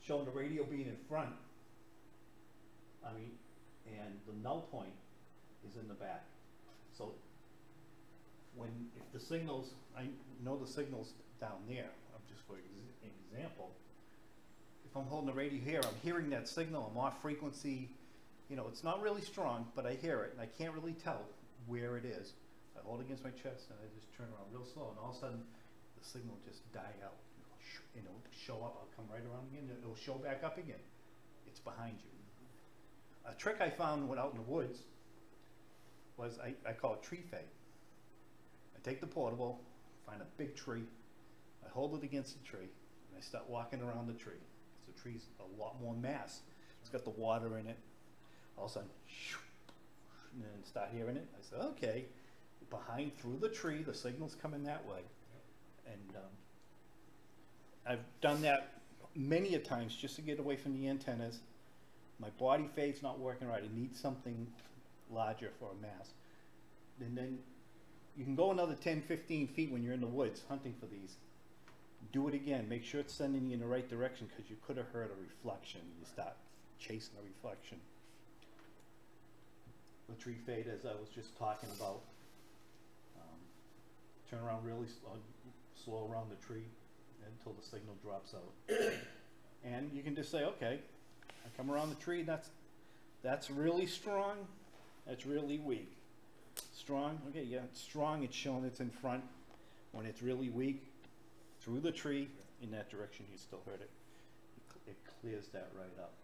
Showing the radio being in front, I mean, and the null point is in the back. So if the signals, I know the signal's down there, just for example, if I'm holding the radio here, I'm hearing that signal, I'm off frequency, you know, it's not really strong, but I hear it, and I can't really tell where it is. I hold it against my chest, and I just turn around real slow, and all of a sudden, the signal just die out. You know, show up, I'll come right around again, it'll show back up again. It's behind you. A trick I found when out in the woods was, I call it tree fade. I take the portable, find a big tree, I hold it against the tree, and I start walking around the tree. The tree's a lot more mass. It's got the water in it. All of a sudden, and then start hearing it. I said, okay, behind through the tree, the signal's coming that way. And I've done that many a times just to get away from the antennas. My body fade's not working right. I need something larger for a mass. And then you can go another 10, 15 feet when you're in the woods hunting for these. Do it again. Make sure it's sending you in the right direction, because you could have heard a reflection. You start chasing a reflection. The tree fade, as I was just talking about, turn around really slow around the tree until the signal drops out. And you can just say, okay, I come around the tree, that's really strong, that's really weak. Strong, okay, yeah, it's strong, it's showing it's in front. When it's really weak, through the tree, in that direction, you still heard it. It clears that right up.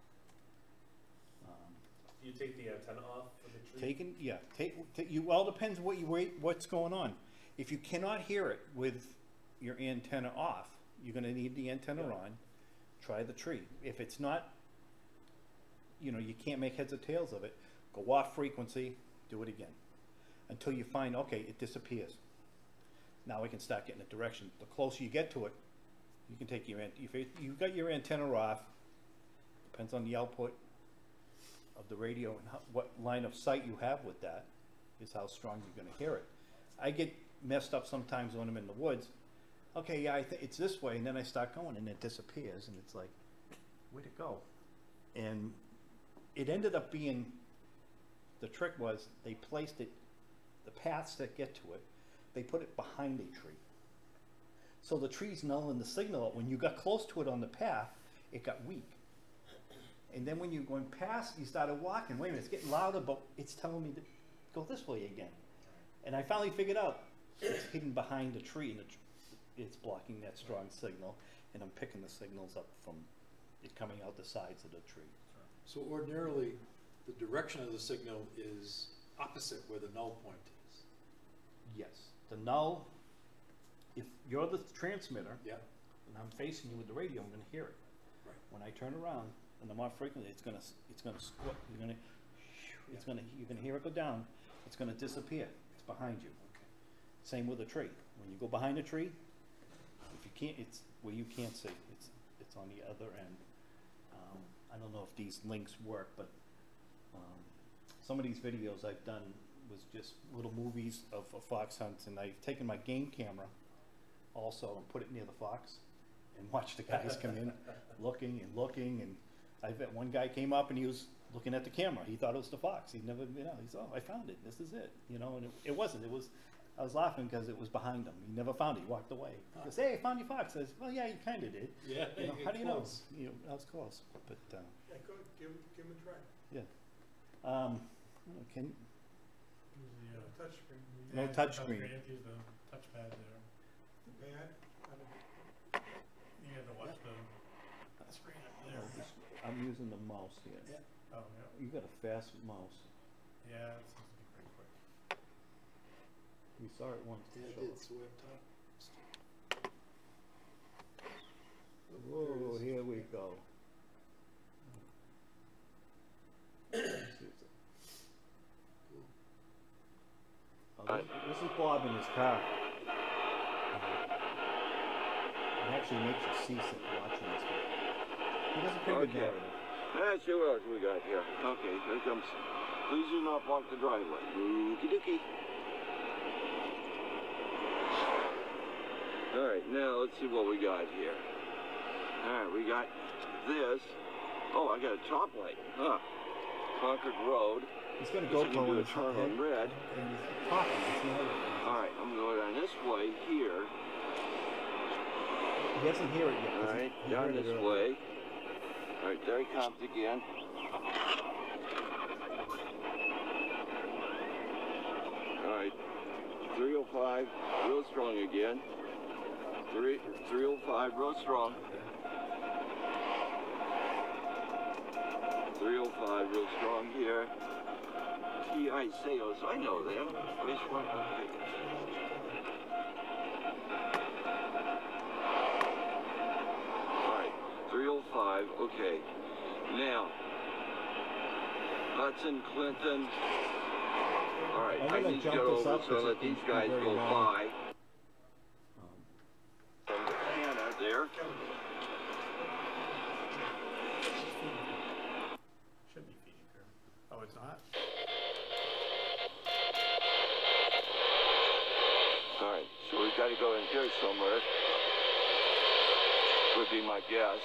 You take the antenna off of the tree? You all depends what's going on. If you cannot hear it with your antenna off, you're going to need the antenna on. Try the tree. If it's not, you know, you can't make heads or tails of it, go off frequency, do it again, until you find, okay, it disappears. Now we can start getting a direction. The closer you get to it, you can take if you've got your antenna off, depends on the output of the radio and what line of sight you have with that is how strong you're going to hear it. I get messed up sometimes when I'm in the woods. Okay, yeah, it's this way, and then I start going, and it disappears, and it's like, where'd it go? And it ended up being, the trick was, they placed it, the paths that get to it, they put it behind a tree. So the tree's nulling the signal. When you got close to it on the path, it got weak. And then when you're going past, you started walking, wait a minute, it's getting louder, but it's telling me to go this way again. And I finally figured out, it's hidden behind a tree, and it's blocking that strong signal, and I'm picking the signals up from it coming out the sides of the tree. So ordinarily, the direction of the signal is opposite where the null point is. Yes. The null, if you're the transmitter, yeah, and I'm facing you with the radio, I'm going to hear it. Right. When I turn around, and the more frequently, it's going to squat. You're going to hear it go down. It's going to disappear. It's behind you. Okay. Same with a tree. When you go behind a tree, if you can't, it's where you can't see. It's on the other end. I don't know if these links work, but some of these videos I've done was just little movies of fox hunts, and I've taken my game camera also and put it near the fox and watch the guys come in looking, and I've had one guy came up and he was looking at the camera. He thought it was the fox. He'd never, you know, he said, oh, I found it. This is it. You know, and it wasn't. It was, I was laughing because it was behind him. He never found it. He walked away. He goes, hey, I found your fox. I says, well, yeah, you kind of did. Yeah. You know, how do you know? You know, I was close. But, Yeah, go, give him a try. yeah. Can, Touchscreen. no touchscreen. Use the touchpad there. Pad, You have to watch the screen up there. I'm using the mouse here. Yeah. Oh, yeah. You got a fast mouse. Yeah, it seems to be pretty quick. We saw it once. Yeah, it did. So up top. Whoa, here we go. This is Bob in his car. It actually makes you seasick watching this. He does a pretty good narrative. Let's see what else we got here. Okay, here comes. Please do not block the driveway. Okie dokie. Alright, now let's see what we got here. Alright, we got this. Oh, I got a top light. Huh. Concord Road. He's got a Looks like you GoPro do in a his turn head, on red. and he's talking. It's not- Alright, I'm gonna go down this way here. He doesn't hear it yet. 'cause Alright, he down heard it this earlier. way. Alright, there he comes again. Alright, 305, real strong again. 305, real strong. 305, real strong here. T.I. Sales, I know them. Which one? Alright, 305, okay. Now, Hudson, Clinton. Alright, I'm I gonna need to jump get this over up so 'cause let it these needs to be guys very go long. by. From the Hannah there. Should be feeding her. Oh, it's not? Alright, so we've got to go in here somewhere. Would be my guess.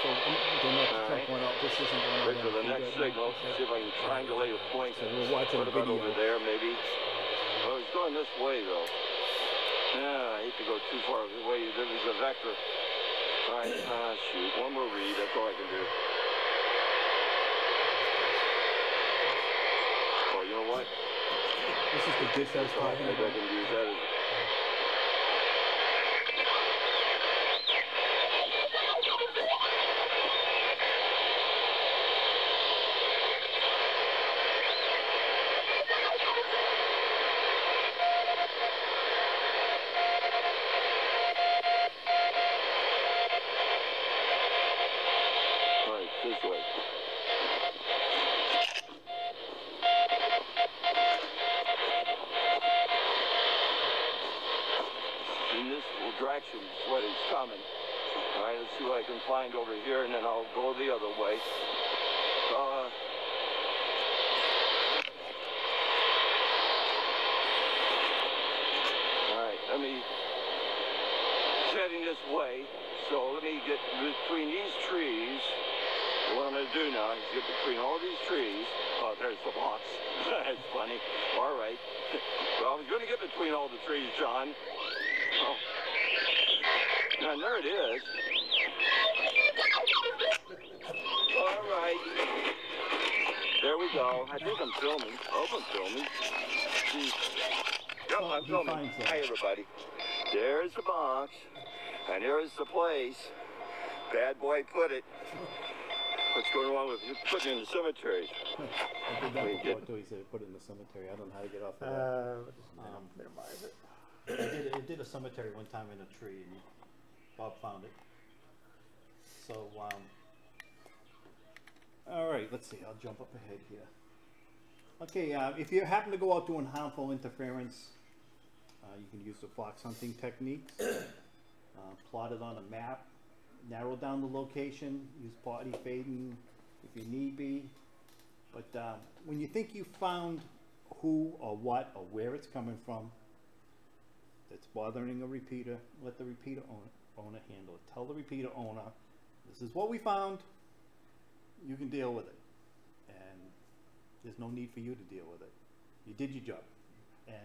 So they're not Alright. going out. This isn't going out. Wait for the next signal. See if I can triangulate a point. So we're watching What a about video. over there, maybe? Oh, he's going this way, though. Yeah, I hate to go too far away. There was a vector. Alright, shoot. One more read. That's all I can do. Oh, you know what? This is the dish I was talking Maybe I about. can use that as... Alright, this way. In this direction is what is coming. Alright, let's see what I can find over here, and then I'll go the other way. Alright, let me... It's heading this way, so let me get between these trees. What I'm going to do now is get between all these trees. Oh, there's the box. That's funny. Alright. Well, I was going to get between all the trees, John. Oh. And there it is. All right. There we go. I think I'm filming. I hope I'm filming. Yep, I'm He filming. finds that. Hi, everybody. There's the box. And here's the place. Bad boy put it. What's going wrong with putting it in the cemetery? I did that Wait, before get- too. He said put it in the cemetery. I don't know how to get off of that. Minimize it. I did a cemetery one time in a tree, and Bob found it. So, all right, let's see. I'll jump up ahead here. Okay, if you happen to go out doing harmful interference, you can use the fox hunting techniques. Plot it on a map, narrow down the location, use body fading if you need be. But when you think you found who or what or where it's coming from that's bothering a repeater, let the repeater owner handle it. Tell the repeater owner, this is what we found, you can deal with it. And there's no need for you to deal with it. You did your job. And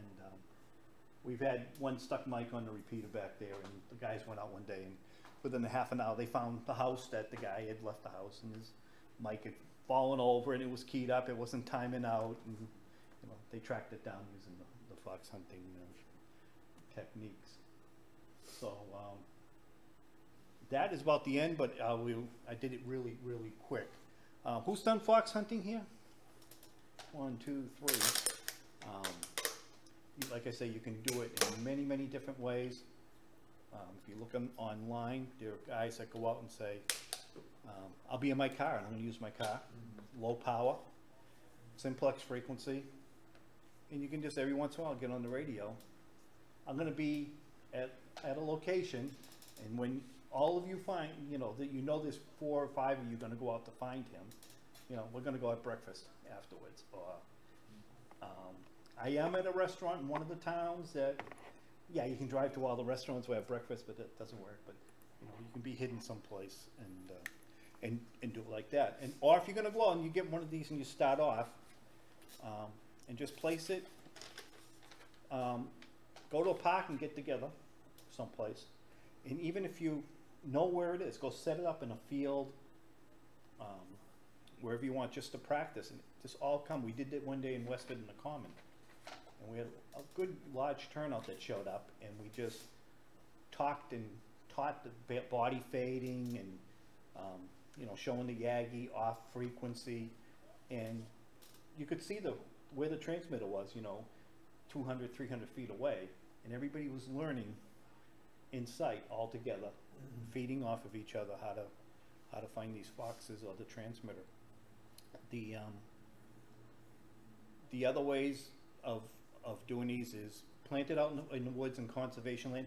we've had one stuck mic on the repeater back there, and the guys went out one day, and within a half an hour they found the house that the guy had left the house, and his mic had fallen over and it was keyed up, it wasn't timing out, and you know, they tracked it down using the fox hunting techniques. So that is about the end, but I did it really quick. Who's done fox hunting here? 1, 2, 3. Like I say, you can do it in many different ways. If you look online, there are guys that go out and say, I'll be in my car and I'm going to use my car, low power, simplex frequency, and you can just every once in a while get on the radio. I'm going to be at a location, and when all of you find, that there's 4 or 5 of you going to go out to find him, we're going to go have breakfast afterwards. Or I am at a restaurant in one of the towns that yeah, you can drive to all the restaurants where I have breakfast, but that doesn't work. But you know, you can be hidden someplace and do it like that. And or if you're gonna go out and you get one of these and you start off, and just place it. Go to a park and get together someplace, and even if you know where it is, go set it up in a field, wherever you want, just to practice. And just all come. We did it one day in Westford in the Common, and we had a good large turnout that showed up, and we just talked and taught the body fading and you know, showing the Yagi off frequency, and you could see where the transmitter was, you know, 200, 300 feet away, and everybody was learning in sight all together, feeding off of each other how to find these foxes or the transmitter. The other ways of doing these is planted out in the woods and conservation land.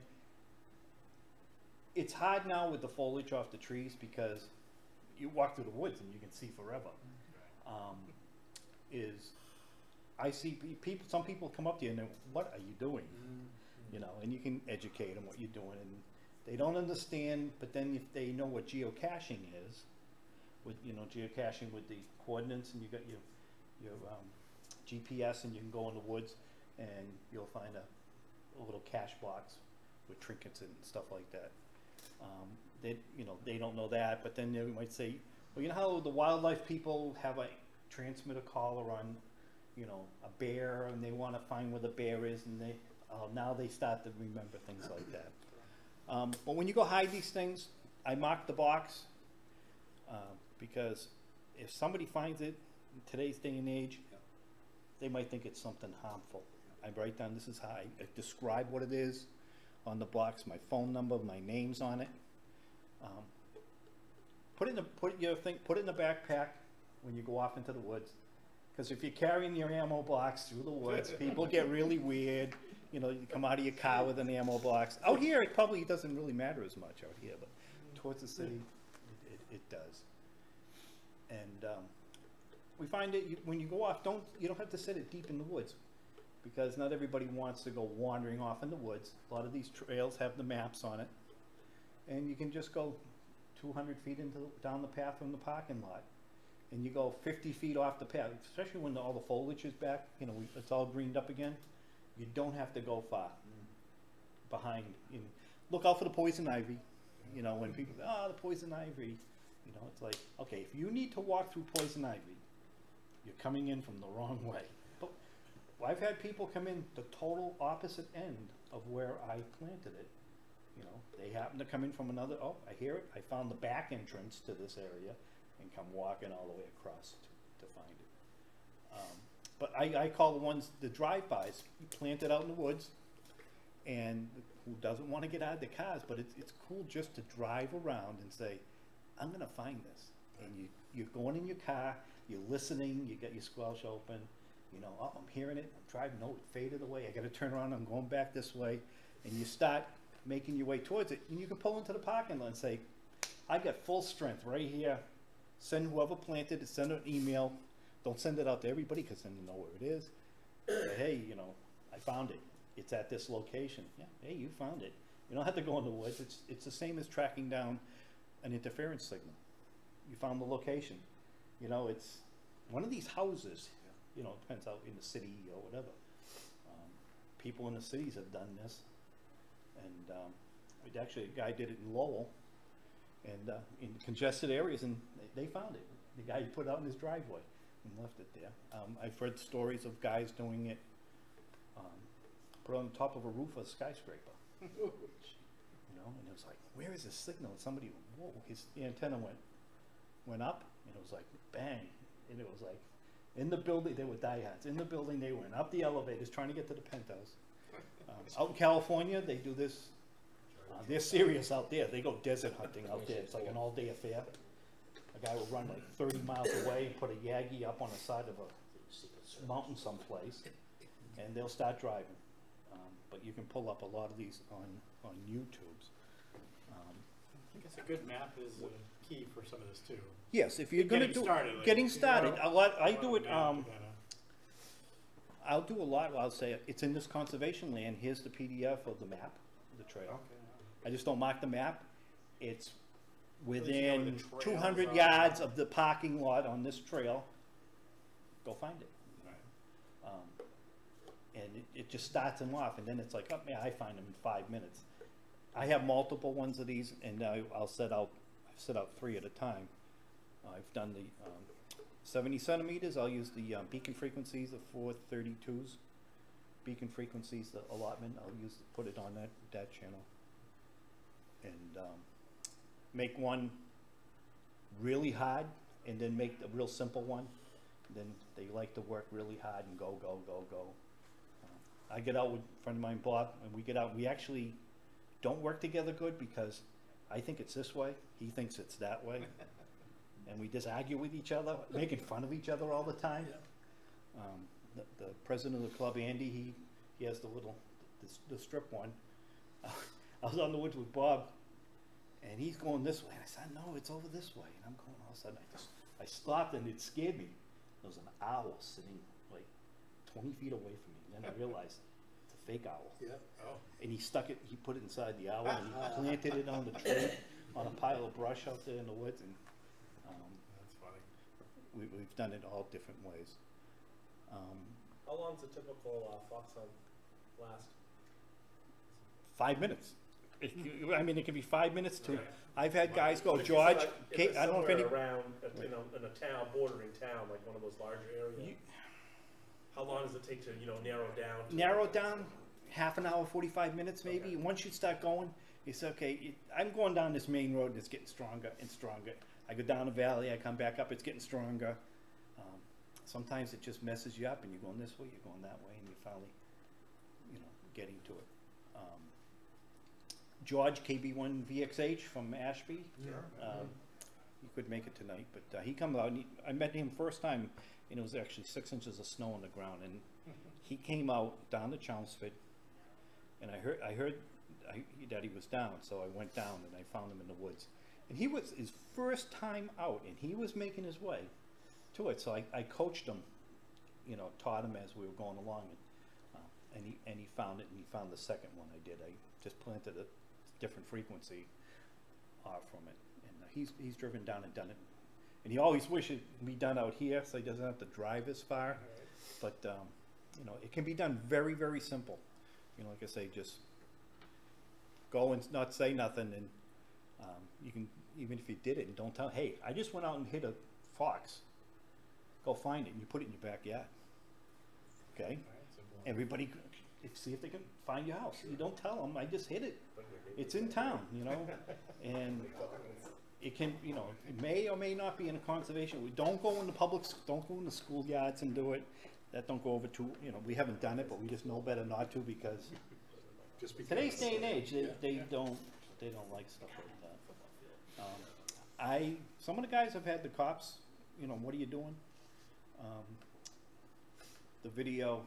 It's hard now with the foliage off the trees because you walk through the woods and you can see forever. I see people, some people come up to you and they're, what are you doing? You know, and you can educate them what you're doing, and they don't understand, but then if they know what geocaching is, with, you know, geocaching with the coordinates, and you got your GPS, and you can go in the woods and you'll find a little cache box with trinkets and stuff like that. They, you know, they don't know that, but then they might say, well, you know how the wildlife people have a transmitter collar on, you know, a bear, and they want to find where the bear is, and they now they start to remember things like that. But when you go hide these things, I mark the box because if somebody finds it in today's day and age, they might think it's something harmful. I write down, this is how I describe what it is on the box, my phone number, my name's on it. Put it in the backpack when you go off into the woods, because if you're carrying your ammo box through the woods, people get really weird. You know, you come out of your car with an ammo box. Out here, it probably doesn't really matter as much out here, but towards the city, it does. And we find that when you go off, you don't have to set it deep in the woods, because not everybody wants to go wandering off in the woods. A lot of these trails have the maps on it, and you can just go 200 feet down the path from the parking lot, and you go 50 feet off the path, especially when all the foliage is back, you know, it's all greened up again. You don't have to go far behind. Look out for the poison ivy. You know, when people, the poison ivy, you know, it's like, okay, if you need to walk through poison ivy, you're coming in from the wrong way. But I've had people come in the total opposite end of where I planted it. You know, they happen to come in from another, I hear it, I found the back entrance to this area, and come walking all the way across to find it. But I call the ones, the drive-bys, you plant it out in the woods, and who doesn't want to get out of their cars, but it's cool just to drive around and say, I'm going to find this. And you're going in your car, you're listening, you got your squelch open, you know, I'm hearing it, I'm driving, no, it faded away, I got to turn around, I'm going back this way, and you start making your way towards it, and you can pull into the parking lot and say, I got full strength right here, send whoever planted it, send an email. Don't send it out to everybody, because then you know where it is. Say, hey, you know, I found it. It's at this location. Yeah, hey, you found it. You don't have to go in the woods. It's the same as tracking down an interference signal. You found the location. You know, it's one of these houses. You know, it depends out in the city or whatever. People in the cities have done this, and actually a guy did it in Lowell, and in congested areas, and they found it. The guy put it out in his driveway and left it there. I've heard stories of guys doing it, put it on the top of a roof of a skyscraper. You know, and it was like, where is the signal? And somebody, whoa, the antenna went up, and it was like, bang. And it was like, in the building, they were diehards. In the building, they went up the elevators trying to get to the penthouse. Out in California, they do this. They're serious out there. They go desert hunting out there. It's like an all-day affair. A guy will run like 30 miles away and put a Yagi up on the side of a mountain someplace, and they'll start driving. But you can pull up a lot of these on YouTubes. I guess a good map is key for some of this too. Yes, if you're going to do started, getting started. I do it. I'll do a lot. I'll say it's in this conservation land. Here's the PDF of the map, of the trail. I just don't mark the map. It's within 200 yards of the parking lot on this trail. Go find it. And it just starts them off, and then it's like, oh man, I find them in 5 minutes. I have multiple ones of these, and I've set out 3 at a time. I've done the 70 centimeters. I'll use the beacon frequencies of 432s. Beacon frequencies, the allotment. I'll put it on that channel, and make one really hard, and then make a real simple one. Then they like to work really hard and go. I get out with a friend of mine, Bob, and we get out. We actually don't work together good because I think it's this way, he thinks it's that way, and we just argue with each other, making fun of each other all the time. The president of the club, Andy, he has the strip one. I was on the woods with Bob, and he's going this way, and I said, no, it's over this way, and I'm going all of a sudden, I stopped, and it scared me. There was an owl sitting like 20 feet away from me, and then I realized it's a fake owl. Yeah. Oh. And he put it inside the owl, and he planted it on the tree, on a pile of brush out there in the woods, and That's funny. we've done it all different ways. How long's a typical fox hunt last? 5 minutes. I mean, it can be 5 minutes to. Right. I've had guys go, If it's George, like- if Kate, it's I don't know if any. somewhere around, in a town, bordering town, like one of those larger areas. How long does it take to, narrow down? Narrow down, half an hour, 45 minutes maybe. Okay. Once you start going, it's okay. I'm going down this main road and it's getting stronger and stronger. I go down the valley, I come back up, it's getting stronger. Sometimes it just messes you up and you're going this way, you're going that way, and you're finally, getting to it. George, KB1 VXH from Ashby. He could make it tonight, but he comes out. And I met him first time, and it was actually 6 inches of snow on the ground, and he came out down to Chelmsford, and I heard that he was down, so I went down and I found him in the woods, and he was his first time out, and he was making his way to it. So I coached him, taught him as we were going along, and he found it, and he found the second one I did. I just planted a different frequency off from it, and he's driven down and done it, and he always wishes it could be done out here so he doesn't have to drive as far. But it can be done very, very simple. Like I say, just go and not say nothing, and you can, even if you did it and don't tell, hey, I just went out and hit a fox. Go find it, and you put it in your backyard. Okay, everybody. See if they can find your house. You don't tell them, I just hit it. It's in town, and it can, it may or may not be in a conservation. We don't go in the don't go in the schoolyards and do it. That don't go over too, we haven't done it, but we just know better not to, because today's day and age, they don't like stuff like that. Some of the guys have had the cops, what are you doing? The video,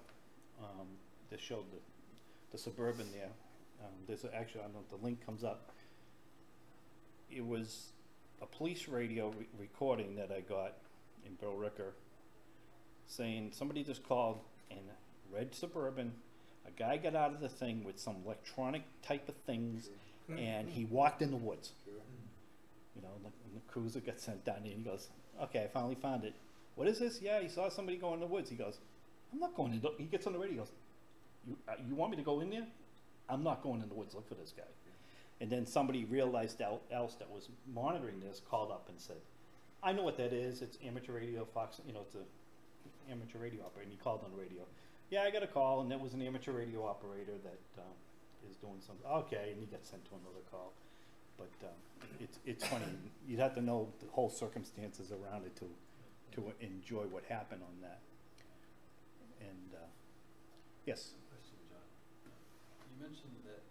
that showed the Suburban there. There's actually, I don't know if the link comes up. It was a police radio recording that I got in Billerica, saying somebody just called in red Suburban. A guy got out of the thing with some electronic type of things, and he walked in the woods. And the cruiser got sent down there, and he goes, okay, I finally found it. What is this? Yeah, he saw somebody go in the woods. He goes, I'm not going in he gets on the radio, he goes, you want me to go in there? I'm not going in the woods, look for this guy. And then somebody realized else that was monitoring this called up and said, I know what that is, it's amateur radio, Fox, it's a amateur radio operator, and he called on the radio. Yeah, I got a call, and that was an amateur radio operator that is doing something. Okay, and he got sent to another call. But it's funny, you'd have to know the whole circumstances around it to enjoy what happened on that. And yes? Question, John. You mentioned that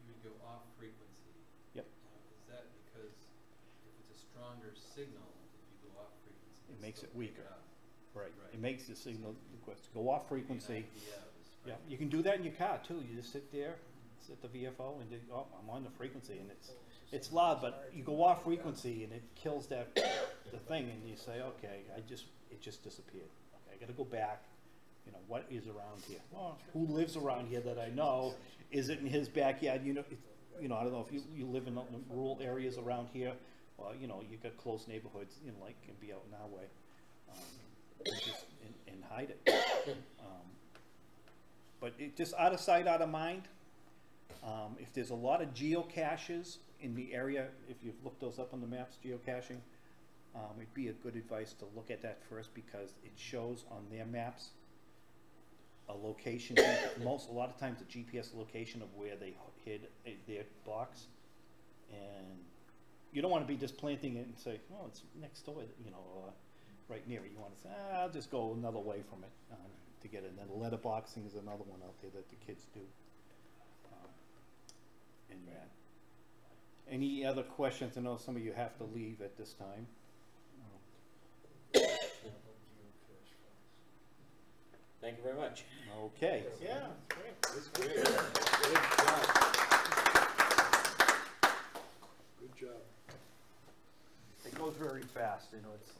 you would go off frequency. Yep. Is that because if it's a stronger signal, if you go off frequency, It makes it still pick weaker. up? Right. Right. It makes the signal go off frequency. Yeah, Yeah, you can do that in your car too. You just sit there, sit the VFO, and I'm on the frequency, and it's loud, but you go off frequency, and it kills the thing, and you say, okay, it just disappeared. Okay, I got to go back, you know, what is around here? Well, who lives around here that I know? Is it in his backyard? You know, I don't know if you live in rural areas around here, or, you know, you got close neighborhoods, you know, like, can be out in our way. And hide it. But it just out of sight, out of mind. If there's a lot of geocaches in the area, if you've looked those up on the maps, geocaching, it'd be a good advice to look at that first, because it shows on their maps a location, a lot of times a GPS location of where they hid their box. And you don't want to be just planting it and say, oh, it's next door, you know, or right near it. You want to say, I'll just go another way from it to get it. And then letterboxing is another one out there that the kids do. Any other questions? I know some of you have to leave at this time. Thank you very much. Okay. Yeah, great. That's great. Good job. Good job. It goes very fast, you know, it's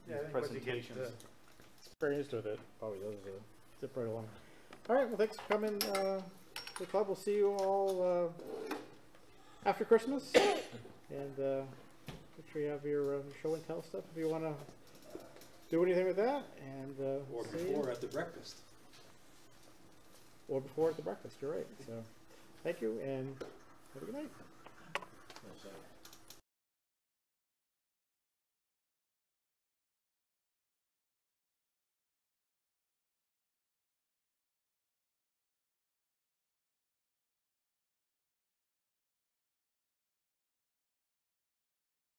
Yeah, I these think once you get presentations. experienced with it, probably does zip right along. All right, well, thanks for coming to the club. We'll see you all after Christmas, and make sure you have your show and tell stuff if you want to do anything with that, and Or see before you. at the breakfast. Or before at the breakfast. You're right. So, thank you, and have a good night.